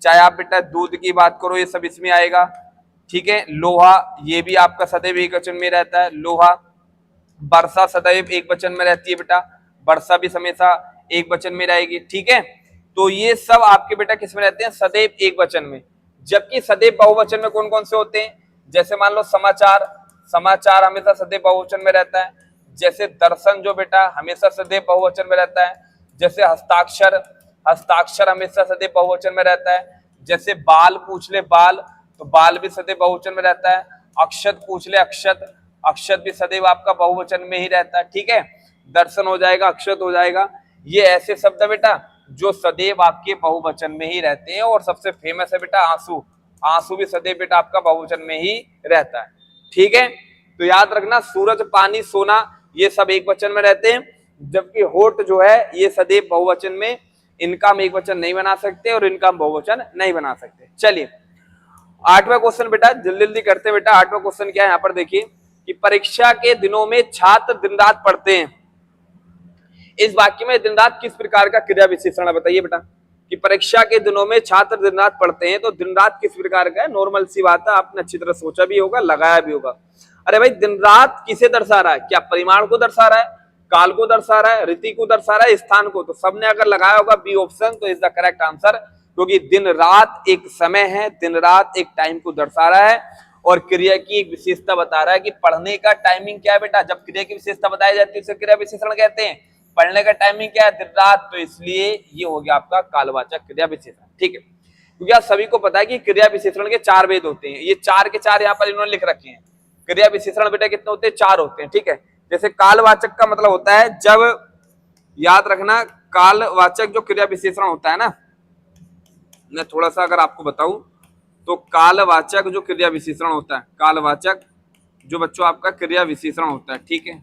चाहे आप बेटा दूध की बात करो, ये सब इसमें आएगा, ठीक है। लोहा ये भी आपका सदैव एक वचन में रहता है, लोहा। वर्षा सदैव एक वचन में रहती है बेटा, वर्षा भी हमेशा एक वचन में रहेगी, ठीक है। तो ये सब आपके बेटा किस में रहते हैं? सदैव एक वचन में। जबकि सदैव बहुवचन में कौन कौन से होते हैं? जैसे मान लो समाचार, समाचार हमेशा सदैव बहुवचन में रहता है। जैसे दर्शन जो बेटा हमेशा सदैव बहुवचन में रहता है। जैसे हस्ताक्षर, हस्ताक्षर हमेशा सदैव बहुवचन में रहता है। जैसे बाल पूछ ले, बाल, तो बाल भी सदैव बहुवचन में रहता है। अक्षत पूछ ले, अक्षत, अक्षत भी सदैव आपका बहुवचन में ही रहता है, ठीक है। दर्शन हो जाएगा, अक्षत हो जाएगा, ये ऐसे शब्द है बेटा जो सदैव आपके बहुवचन में ही रहते हैं। और सबसे फेमस है बेटा आंसू, आंसू भी सदैव बेटा आपका बहुवचन में ही रहता है, ठीक है। तो याद रखना सूरज, पानी, सोना ये सब एक वचन में रहते हैं, जबकि होठ जो है ये सदैव बहुवचन में, इनका हम एक वचन नहीं बना सकते और इनका हम बहुवचन नहीं बना सकते। चलिए 8वां क्वेश्चन बेटा जल्दी जल्दी करते बेटा। 8वां क्वेश्चन क्या है यहाँ पर देखिए कि परीक्षा के दिनों में छात्र दिन रात पढ़ते हैं, इस वाक्य में दिन रात किस प्रकार का क्रिया विशेषण है बताइए बेटा। कि परीक्षा के दिनों में छात्र दिन रात पढ़ते हैं, तो दिन रात किस प्रकार का है, नॉर्मल सी बात है, आपने अच्छी तरह सोचा भी होगा, लगाया भी होगा। अरे भाई दिन रात किसे दर्शा रहा है, क्या परिमाण को दर्शा रहा है, काल को दर्शा रहा है, ऋतु को दर्शा रहा है, स्थान को। तो सबने अगर लगाया होगा बी ऑप्शन तो इज द करेक्ट आंसर, क्योंकि दिन रात एक समय है, दिन रात एक टाइम को दर्शा रहा है और क्रिया की एक विशेषता बता रहा है कि पढ़ने का टाइमिंग क्या है बेटा। जब क्रिया की विशेषता बताई जाती है उसे क्रिया विशेषण कहते हैं। पढ़ने का टाइमिंग क्या है, दिन रात, तो इसलिए ये हो गया आपका कालवाचक क्रिया विशेषण। ठीक है, क्योंकि आप सभी को पता है कि क्रिया विशेषण के 4 भेद होते हैं, ये 4 के 4 यहाँ पर इन्होंने लिख रखे हैं। क्रिया विशेषण बेटा कितने होते हैं, 4 होते हैं। ठीक है, जैसे कालवाचक का मतलब होता है, जब याद रखना कालवाचक जो क्रिया विशेषण होता है ना, मैं थोड़ा सा अगर आपको बताऊं तो कालवाचक जो क्रिया विशेषण होता है, कालवाचक जो बच्चों आपका क्रिया विशेषण होता है, ठीक है,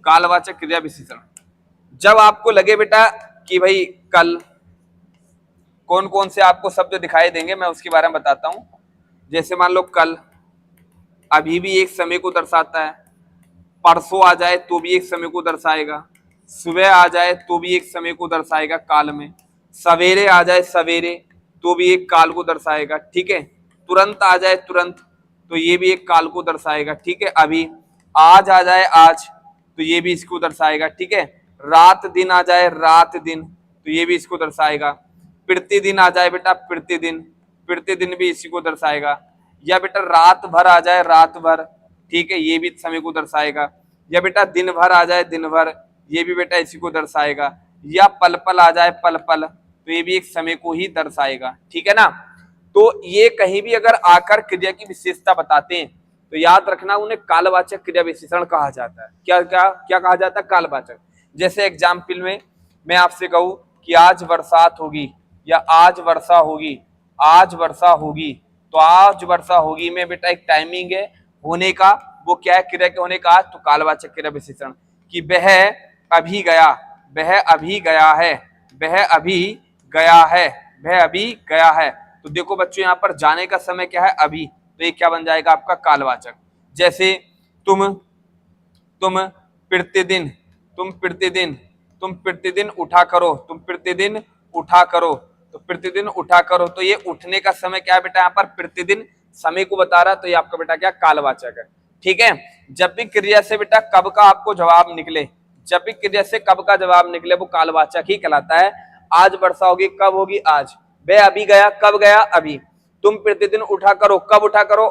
कालवाचक क्रिया विशेषण, जब आपको लगे बेटा कि भाई कल, कौन कौन से आपको शब्द दिखाई देंगे मैं उसके बारे में बताता हूं। जैसे मान लो कल, अभी भी एक समय को दर्शाता है, परसों आ जाए तो भी एक समय को दर्शाएगा, सुबह आ जाए तो भी एक समय को दर्शाएगा काल में, सवेरे आ जाए सवेरे तो भी एक काल को दर्शाएगा। ठीक है, तुरंत आ जाए तुरंत तो ये भी एक काल को दर्शाएगा। ठीक है, अभी आज आ जाए आज तो ये भी इसको दर्शाएगा। ठीक है, रात दिन आ जाए रात दिन तो ये भी इसको दर्शाएगा। प्रतिदिन आ जाए बेटा प्रतिदिन, प्रतिदिन भी इसी को दर्शाएगा। या बेटा रात भर आ जाए रात भर, ठीक है, ये भी समय को दर्शाएगा। या बेटा दिन भर आ जाए दिन भर, ये भी बेटा इसी को दर्शाएगा। या पल पल आ जाए पल पल तो ये भी एक समय को ही दर्शाएगा। ठीक है ना, तो ये कहीं भी अगर आकर क्रिया की विशेषता बताते हैं तो याद रखना उन्हें कालवाचक क्रिया विशेषण कहा जाता है। क्या क्या क्या कहा जाता है, कालवाचक। जैसे एग्जाम्पल में मैं आपसे कहूं कि आज बरसात होगी या आज वर्षा होगी, आज वर्षा होगी, तो आज वर्षा होगी में बेटा एक टाइमिंग है होने का, वो क्या है, क्रिया के होने का, तो कालवाचक क्रिया विशेषण। कि वह अभी गया, वह अभी गया है, वह अभी गया है, वह अभी गया है। तो देखो बच्चों यहाँ पर जाने का समय क्या है, अभी, तो ये क्या बन जाएगा आपका कालवाचक। जैसे तुम प्रतिदिन, तुम प्रतिदिन, तुम प्रतिदिन उठा करो, तुम प्रतिदिन उठा करो, तो प्रतिदिन उठा करो, तो ये उठने का समय क्या है बेटा, यहाँ पर प्रतिदिन समय को बता रहा, तो ये आपका बेटा क्या कालवाचक है। ठीक है, जब भी क्रिया से बेटा कब का आपको जवाब निकले, जब भी क्रिया से कब का जवाब निकले वो कालवाचक ही कहलाता है। आज वर्षा होगी, कब होगी, आज। वह अभी गया, कब गया, अभी। तुम प्रतिदिन उठा करो, कब उठा करो,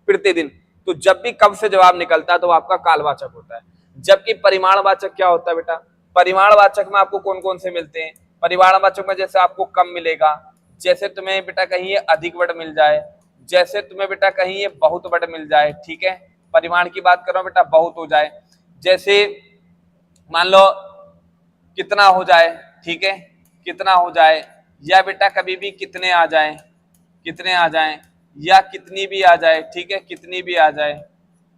प्रतिदिन। तो जब भी कब से जवाब निकलता है तो आपका कालवाचक होता है। जबकि परिमाणवाचक क्या होता है बेटा, परिमाणवाचक में आपको कौन कौन से मिलते हैं, परिमाणवाचक में जैसे आपको कम मिलेगा, जैसे तुम्हें बेटा कहीं ये अधिक वर्ड मिल जाए, जैसे तुम्हें बेटा कहीं ये बहुत वर्ड मिल जाए। ठीक है, परिमाण की बात करो बेटा बहुत हो जाए, जैसे मान लो कितना हो जाए, ठीक है, कितना हो जाए, या बेटा कभी भी कितने आ जाए, कितने आ जाए, या कितनी भी आ जाए। ठीक है, कितनी भी आ जाए।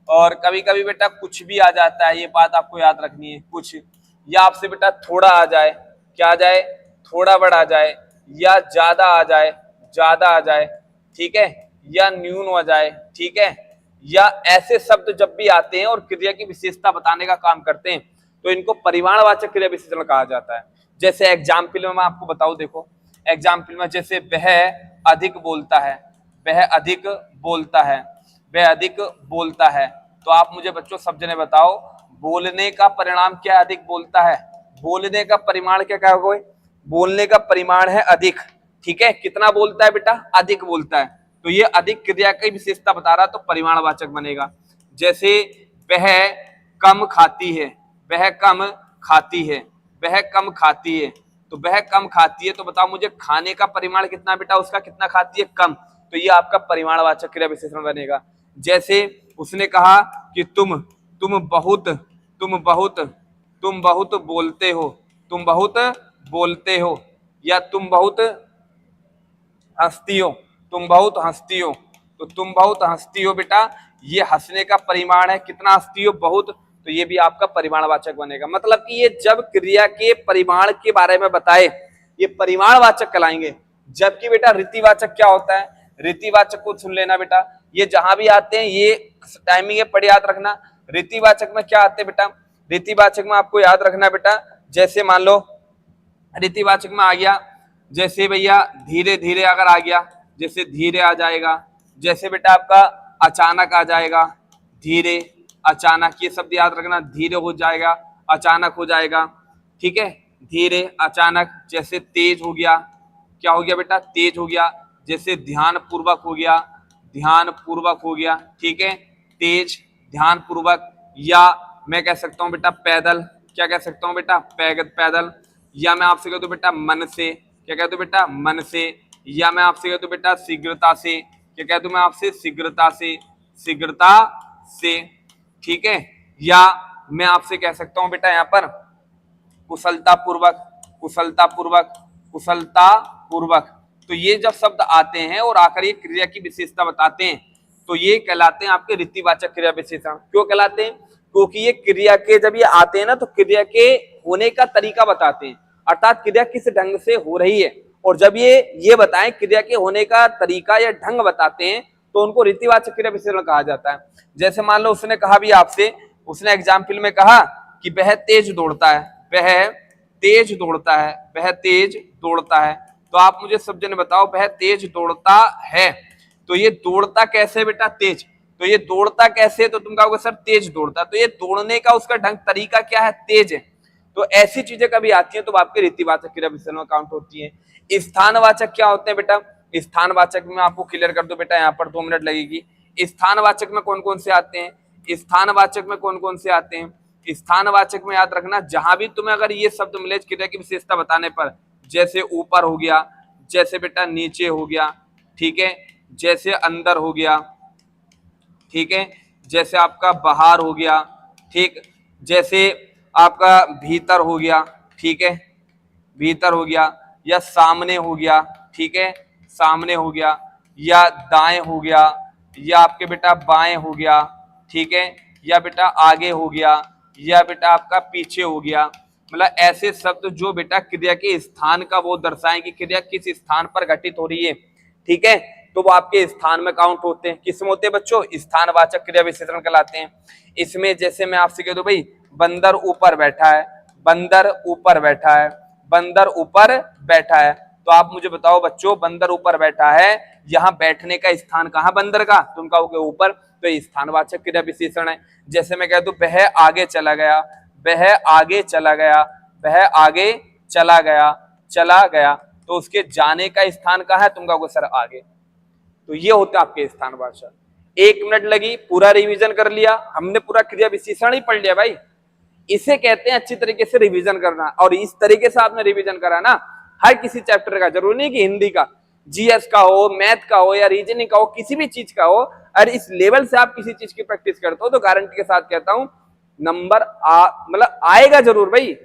और कभी कभी बेटा कुछ भी आ जाता है, ये बात आपको याद रखनी है, कुछ। या आपसे बेटा थोड़ा आ जाए, क्या आ जाए, थोड़ा बड़ा आ जाए, या ज्यादा आ जाए, ज्यादा आ जाए। ठीक है, या न्यून हो जाए। ठीक है, या ऐसे शब्द जब भी आते हैं और क्रिया की विशेषता बताने का काम करते हैं तो इनको परिमाणवाचक क्रिया विशेषण कहा जाता है। जैसे एग्जाम्पल में मैं आपको बताऊं, देखो एग्जाम्पल में जैसे वह अधिक बोलता है, वह अधिक बोलता है, वह अधिक बोलता है, तो आप मुझे बच्चों सब जने बताओ बोलने का परिणाम क्या, अधिक बोलता है, बोलने का परिमाण क्या कहा, कोई बोलने का परिमाण है अधिक। ठीक है, कितना बोलता है बेटा, अधिक बोलता है, तो ये अधिक क्रिया की विशेषता बता रहा तो परिमाणवाचक बनेगा। जैसे वह कम खाती है, वह कम खाती है, वह कम खाती है, तो वह कम खाती है, तो बताओ मुझे खाने का परिमाण कितना बेटा, उसका कितना खाती है, कम, तो ये आपका परिमाणवाचक क्रिया विशेषण बनेगा। जैसे उसने कहा कि तुम बहुत बोलते हो, तुम बहुत बोलते हो, या तुम बहुत हंसती हो, तुम बहुत हंसती हो, तो तुम बहुत हंसती हो बेटा, ये हंसने का परिमाण है, कितना हंसती हो, बहुत, तो ये भी आपका परिमाणवाचक बनेगा। मतलब कि ये जब क्रिया के परिमाण के बारे में बताए ये परिमाणवाचक कहलाएंगे। जबकि बेटा रीतिवाचक क्या होता है, रीतिवाचक को सुन लेना बेटा, ये जहां भी आते हैं ये टाइमिंग है, पढ़ याद रखना। रीतिवाचक में क्या आते हैं बेटा, रीतिवाचक में आपको याद रखना बेटा, जैसे मान लो रीतिवाचक में आ गया, जैसे भैया धीरे धीरे अगर आ गया, जैसे धीरे आ जाएगा, जैसे बेटा आपका अचानक आ जाएगा, धीरे अचानक, ये शब्द याद रखना, धीरे हो जाएगा, अचानक हो जाएगा, ठीक है, धीरे अचानक। जैसे तेज हो गया, क्या हो गया बेटा, तेज हो गया। जैसे ध्यान पूर्वक हो गया, ध्यान पूर्वक हो गया, ठीक है, तेज ध्यान पूर्वक। या मैं कह सकता हूं बेटा पैदल, क्या कह सकता हूं बेटा, पैदल। या मैं आपसे कहता हूं बेटा मन से, क्या कहता हूं बेटा, मन से। या मैं आपसे कहता हूं बेटा शीघ्रता से, क्या कहता हूं मैं आपसे, शीघ्रता से, शीघ्रता से, ठीक है। या मैं आपसे कह सकता हूं बेटा यहाँ पर कुशलता पूर्वक, कुशलता पूर्वक, कुशलता पूर्वक। तो ये जब शब्द आते हैं और आकर ये क्रिया की विशेषता बताते हैं, तो ये कहलाते हैं आपके रीतिवाचक क्रिया विशेषण। क्यों कहलाते हैं, क्योंकि ये क्रिया के जब ये आते हैं ना, तो क्रिया के होने का तरीका बताते हैं, अर्थात क्रिया किस ढंग से हो रही है। और जब ये बताएं, क्रिया के होने का तरीका या ढंग बताते हैं, तो उनको रीतिवाचक क्रिया विशेषण कहा जाता है। जैसे मान लो उसने कहा भी आपसे, उसने एग्जाम्पल में कहा कि वह तेज दौड़ता है, वह तेज दौड़ता है, वह तेज दौड़ता है। तो आप मुझे सब जने बताओ, वह तेज दौड़ता है, तो ये दौड़ता कैसे बेटा, तेज। तो ये दौड़ता कैसे, तो तुम कहोगे सर तेज दौड़ता, तो ये दौड़ने का उसका ढंग तरीका क्या है, तेज है। तो ऐसी चीजें कभी आती हैं तो आपके रीतिवाचक क्रिया विशेषण में काउंट होती है। स्थानवाचक क्या होते हैं बेटा, स्थानवाचक में आपको क्लियर कर दो बेटा, यहाँ पर 2 मिनट लगेगी। स्थानवाचक में कौन कौन से आते हैं, स्थानवाचक में कौन कौन से आते हैं, स्थानवाचक में याद रखना, जहां भी तुम्हें अगर ये शब्द मिले क्रिया की विशेषता बताने पर, जैसे ऊपर हो गया, जैसे बेटा नीचे हो गया, ठीक है, जैसे अंदर हो गया, ठीक है, जैसे आपका बाहर हो गया, ठीक, जैसे आपका भीतर हो गया, ठीक है, भीतर हो गया, या सामने हो गया, ठीक है, सामने हो गया, या दाएं हो गया, या आपके बेटा बाएं हो गया, ठीक है, या बेटा आगे हो गया, या बेटा आपका पीछे हो गया। मतलब ऐसे शब्द जो बेटा क्रिया के स्थान का वो दर्शाएं कि क्रिया किस स्थान पर घटित हो रही है, ठीक है, तो वो आपके स्थान में काउंट होते हैं। किसमें होते हैं बच्चों, स्थानवाचक क्रिया विशेषण कहलाते हैं। इसमें जैसे मैं आपसे कह दूं भाई, बंदर ऊपर बैठा है, बंदर ऊपर बैठा है, बंदर ऊपर बैठा है, तो आप मुझे बताओ बच्चों, बंदर ऊपर बैठा है, यहाँ बैठने का स्थान कहाँ बंदर का, तुम कहोगे ऊपर, तो ये स्थानवाचक क्रिया विशेषण है। जैसे मैं कह दूं वह आगे चला गया, वह आगे चला गया, वह आगे चला गया, चला गया, तो उसके जाने का स्थान कहाँ है, तुम कहोगे सर आगे। तो ये होता है आपके स्थानवाचक। 1 मिनट लगी, पूरा रिवीजन कर लिया हमने, पूरा क्रिया विशेषण ही पढ़ लिया भाई। इसे कहते हैं अच्छी तरीके से रिवीजन करना, और इस तरीके से आपने रिवीजन करा ना हर किसी चैप्टर का, जरूरी नहीं कि हिंदी का, जीएस का हो, मैथ का हो, या रीजनिंग का हो, किसी भी चीज का हो, और इस लेवल से आप किसी चीज की प्रैक्टिस करते हो तो गारंटी के साथ कहता हूं नंबर मतलब आएगा जरूर भाई,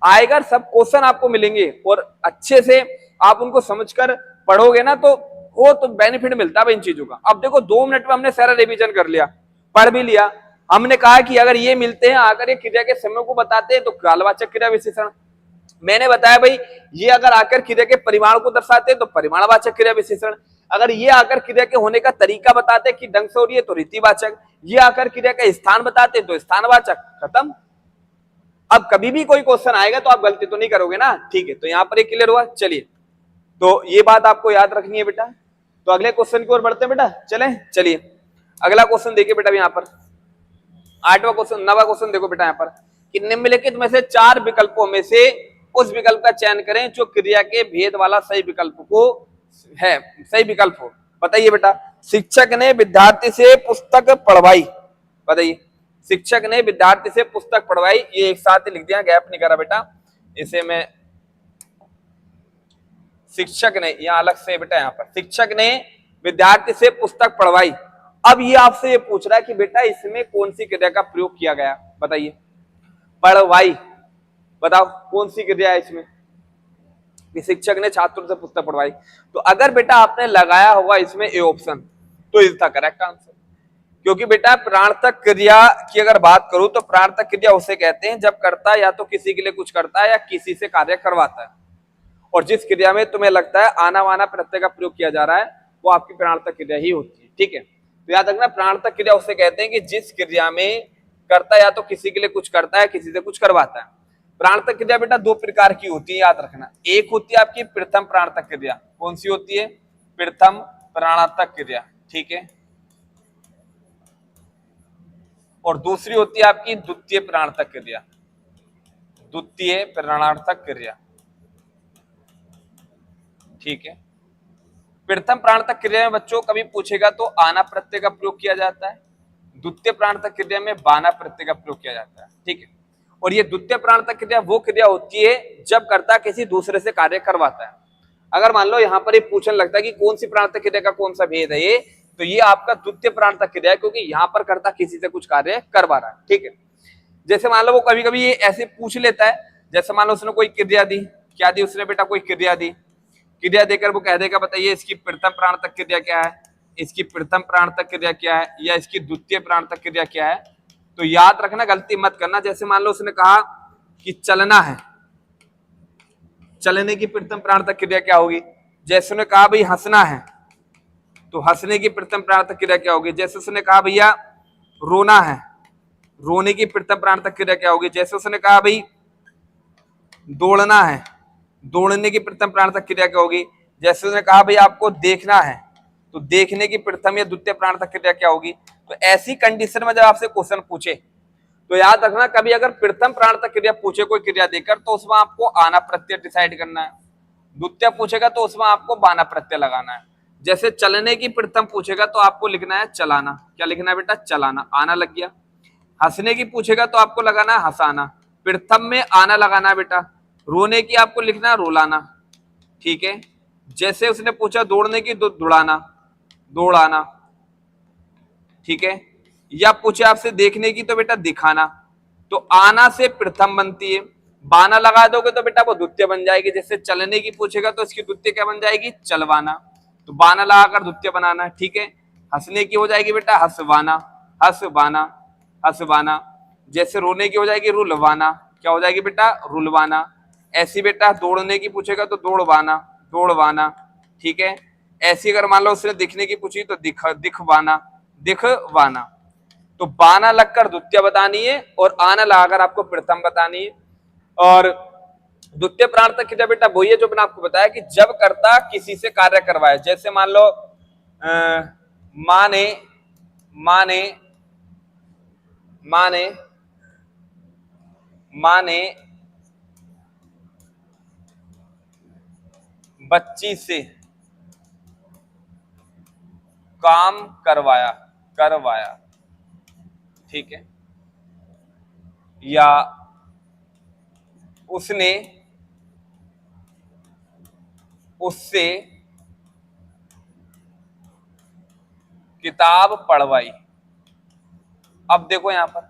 आएगा, सब क्वेश्चन आपको मिलेंगे, और अच्छे से आप उनको समझकर पढ़ोगे ना तो वो तो बेनिफिट मिलता है इन चीजों का। अब देखो 2 मिनट में हमने सारा रिवीजन कर लिया, पढ़ भी लिया। हमने कहा कि अगर ये मिलते हैं, आकर ये क्रिया के समय को बताते हैं तो कालवाचक क्रिया विशेषण। मैंने बताया भाई ये अगर आकर क्रिया के परिमाण को दर्शाते हैं तो परिमाणवाचक क्रिया विशेषण, अगर ये आकर क्रिया के होने का तरीका बताते कि ढंग से हो रही है तो रीतिवाचक, ये आकर क्रिया का स्थान बताते तो स्थानवाचक, खत्म। अब कभी भी कोई क्वेश्चन आएगा तो आप गलती तो नहीं करोगे ना, ठीक है। तो यहाँ पर क्लियर हुआ, चलिए, तो ये बात आपको याद रखनी है बेटा। तो अगले क्वेश्चन की ओर बढ़ते हैं बेटा, चलें, चलिए अगला क्वेश्चन देखिए बेटा, यहाँ पर 8वां क्वेश्चन, 9वां क्वेश्चन देखो बेटा यहाँ पर, कि निम्नलिखित में से 4 विकल्पों में से उस विकल्प का चयन करें जो क्रिया के भेद वाला सही विकल्प को है, सही विकल्प हो। बताइए बेटा, शिक्षक ने विद्यार्थी से पुस्तक पढ़वाई, बताइए, शिक्षक ने विद्यार्थी से पुस्तक पढ़वाई, ये एक साथ ही लिख दिया, गैप नहीं करा बेटा, इसे मैं, शिक्षक ने, यहां अलग से बेटा, यहाँ पर शिक्षक ने विद्यार्थी से पुस्तक पढ़वाई। अब ये आपसे ये पूछ रहा है कि बेटा इसमें कौन सी क्रिया का प्रयोग किया गया, बताइए, पढ़वाई, बताओ कौन सी क्रिया है इसमें, कि शिक्षक ने छात्रों से पुस्तक पढ़वाई। तो अगर बेटा आपने लगाया होगा इसमें ए ऑप्शन तो इसका करेक्ट आंसर, क्योंकि बेटा प्राणार्थक क्रिया की अगर बात करूं तो प्राणार्थक क्रिया उसे कहते हैं जब कर्ता या तो किसी के लिए कुछ करता है या किसी से कार्य करवाता है, और जिस क्रिया में तुम्हें लगता है आना वाना प्रत्यय का प्रयोग किया जा रहा है वो आपकी प्राणार्थक क्रिया ही होती है, ठीक है। तो याद रखना, प्राणार्थक क्रिया उसे कहते हैं कि जिस क्रिया में करता या तो किसी के लिए कुछ करता है, किसी से कुछ करवाता है। प्राणार्थक क्रिया बेटा दो प्रकार की होती है, याद रखना। एक होती है आपकी प्रथम प्राणार्थक क्रिया, कौन सी होती है? प्रथम प्राणार्थक क्रिया, ठीक है। और दूसरी होती है आपकी द्वितीय प्राणार्थक क्रिया, द्वितीय प्राणार्थक क्रिया, ठीक है। प्रथम प्राणार्थक क्रिया में बच्चों कभी पूछेगा तो आना प्रत्यय का प्रयोग किया जाता है, द्वितीय प्राणार्थक क्रिया में बाना प्रत्यय का प्रयोग किया जाता है, ठीक है। और ये द्वितीय प्राणार्थक क्रिया वो क्रिया होती है जब कर्ता किसी दूसरे से कार्य करवाता है। अगर मान लो यहाँ पर ये पूछने लगता है कि कौन सी प्राणार्थक क्रिया का कौन सा भेद है ये, तो ये आपका द्वितीय प्राणार्थक क्रिया है, क्योंकि यहाँ पर कर्ता किसी से कुछ कार्य करवा रहा है, ठीक है। जैसे मान लो वो कभी कभी ये ऐसे पूछ लेता है, जैसे मान लो उसने कोई क्रिया दी, क्या दी उसने बेटा? कोई क्रिया दी, क्रिया देकर वो कह देगा बताइए इसकी प्रथम प्राणार्थक क्रिया क्या है, इसकी प्रथम प्राणार्थक क्रिया क्या है, या इसकी द्वितीय प्राणार्थक क्रिया क्या है। तो याद रखना, गलती मत करना। जैसे मान लो उसने कहा कि चलना है, चलने की प्रथम प्राणार्थक क्रिया क्या होगी? जैसे उसने कहा भाई हंसना है, तो हंसने की प्रथम प्राणार्थक क्रिया क्या होगी? जैसे उसने कहा भैया रोना है, रोने की प्रथम प्राणार्थक क्रिया क्या होगी? जैसे उसने कहा भाई दौड़ना है, दौड़ने की प्रथम प्राणार्थक क्रिया क्या होगी? जैसे उसने कहा भाई आपको देखना है, तो देखने की प्रथम या द्वितीय प्राणार्थक क्रिया क्या होगी? तो ऐसी कंडीशन में जब आपसे क्वेश्चन पूछे तो याद रखना, कभी अगर प्रथम प्राणार्थक क्रिया पूछे कोई क्रिया देकर तो उसमें आपको आना प्रत्यय डिसाइड करना है, द्वितीय पूछेगा तो उसमें आपको बाना प्रत्यय लगाना है। जैसे चलने की प्रथम पूछेगा तो आपको लिखना है चलाना, क्या लिखना है बेटा? चलाना, आना लग गया। हंसने की पूछेगा तो आपको लगाना है हंसाना, प्रथम में आना लगाना है बेटा। रोने की आपको लिखना है रुलाना, ठीक है। जैसे उसने पूछा दौड़ने की, दौड़ाना, दौड़ाना, ठीक है। या पूछे आपसे देखने की तो बेटा दिखाना, तो आना से प्रथम बनती है, बाना लगा दोगे तो बेटा वो द्वितीय बन जाएगी। जैसे चलने की पूछेगा तो इसकी द्वितीय क्या बन जाएगी? चलवाना, तो बाना लगाकर द्वितीय बनाना, ठीक है। हंसने की हो जाएगी बेटा हंसवाना, हंसवाना, हंसवाना। जैसे रोने की हो जाएगी रुलवाना, क्या हो जाएगी बेटा? रुलवाना। ऐसी बेटा दौड़ने की पूछेगा तो दौड़वाना, दौड़वाना, ठीक है। ऐसी अगर मान लो उसने दिखने की पूछी तो दिखवाना, दिखवाना। तो बाना लगकर द्वितीय बतानी है और आना लगाकर आपको प्रथम बतानी है। और द्वितीय प्राणार्थक क्रिया बेटा वही है जो मैंने आपको बताया कि जब कर्ता किसी से कार्य करवाए। जैसे मान लो माने माने माने माने बच्ची से काम करवाया, करवाया, ठीक है। या उसने उससे किताब पढ़वाई। अब देखो यहां पर,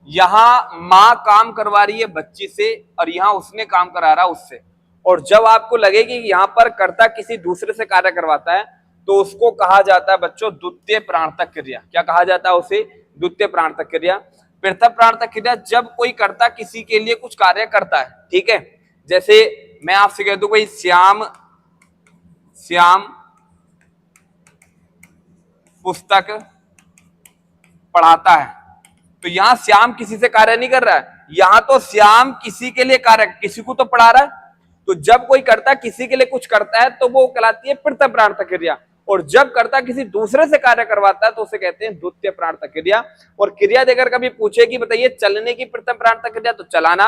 यहां मां काम करवा रही है बच्ची से और यहां उसने काम करा रहा उससे। और जब आपको लगे कि यहां पर कर्ता किसी दूसरे से कार्य करवाता है तो उसको कहा जाता है बच्चों द्वितीय प्राणार्थक क्रिया। क्या कहा जाता है उसे? द्वितीय प्राणार्थक क्रिया। प्रथम प्राणार्थक क्रिया जब कोई कर्ता किसी के लिए कुछ कार्य करता है, ठीक है। जैसे मैं आपसे कह दूं भाई श्याम श्याम पुस्तक पढ़ाता है, तो यहां श्याम किसी से कार्य नहीं कर रहा है, यहां तो श्याम किसी के लिए कार्य, किसी को तो पढ़ा रहा है। तो जब कोई कर्ता किसी के लिए कुछ करता है तो वो कहलाती है प्रथम प्राणार्थक क्रिया। और जब कर्ता किसी दूसरे से कार्य करवाता है तो उसे कहते हैं द्वितीय प्राणार्थक क्रिया। और क्रिया देकर कभी पूछेगी बताइए चलने की प्रथम प्राणार्थक क्रिया तो चलाना,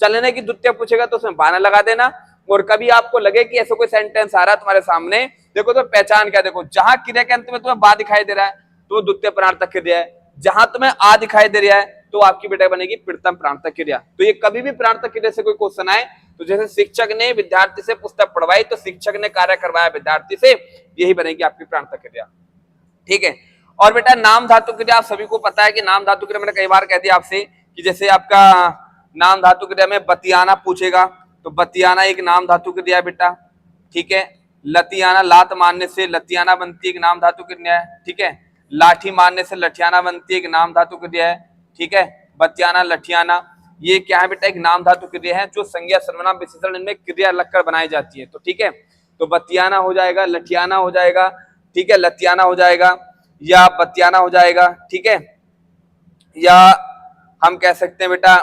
चलने की द्वितीय पूछेगा तो उसमें बाना लगा देना। और कभी आपको लगे कि ऐसा कोई सेंटेंस आ रहा है तुम्हारे सामने, देखो तो पहचान क्या, देखो जहां क्रिया के अंत में तुम्हें बा दिखाई दे रहा है तो द्वितीय प्राणार्थक क्रिया है, जहां तुम्हें आ दिखाई दे रहा है तो आपकी बेटा बनेगी प्रथम प्राणार्थक क्रिया। तो ये कभी भी प्राणार्थक क्रिया से कोई क्वेश्चन आए तो जैसे शिक्षक ने विद्यार्थी से पुस्तक पढ़वाई तो शिक्षक ने कार्य करवाया विद्यार्थी से, यही बनेगी आपकी प्राणार्थक क्रिया, ठीक है। और बेटा नाम धातु क्रिया आप सभी को पता है कि नाम धातु क्रिया मैंने कई बार कह दिया आपसे कि जैसे आपका नाम धातु क्रिया में बतियाना पूछेगा तो बतियाना एक नाम धातु क्रिया है बेटा, ठीक है। लतियाना, लात मारने से लतियाना बनती है, एक नाम धातु क्रिया है, ठीक है। लाठी मारने से लठियाना बनती है, एक नाम धातु क्रिया है, ठीक है। बतियाना, लठियाना, ये क्या है बेटा? एक नाम धातु क्रिया है जो संज्ञा सर्वनाम विशेषण इनमें क्रिया लगकर बनाई जाती है, तो ठीक है। तो बतियाना हो जाएगा, लठियाना हो जाएगा, ठीक है, लतियाना हो जाएगा या बतियाना हो जाएगा, ठीक है। या हम कह सकते हैं बेटा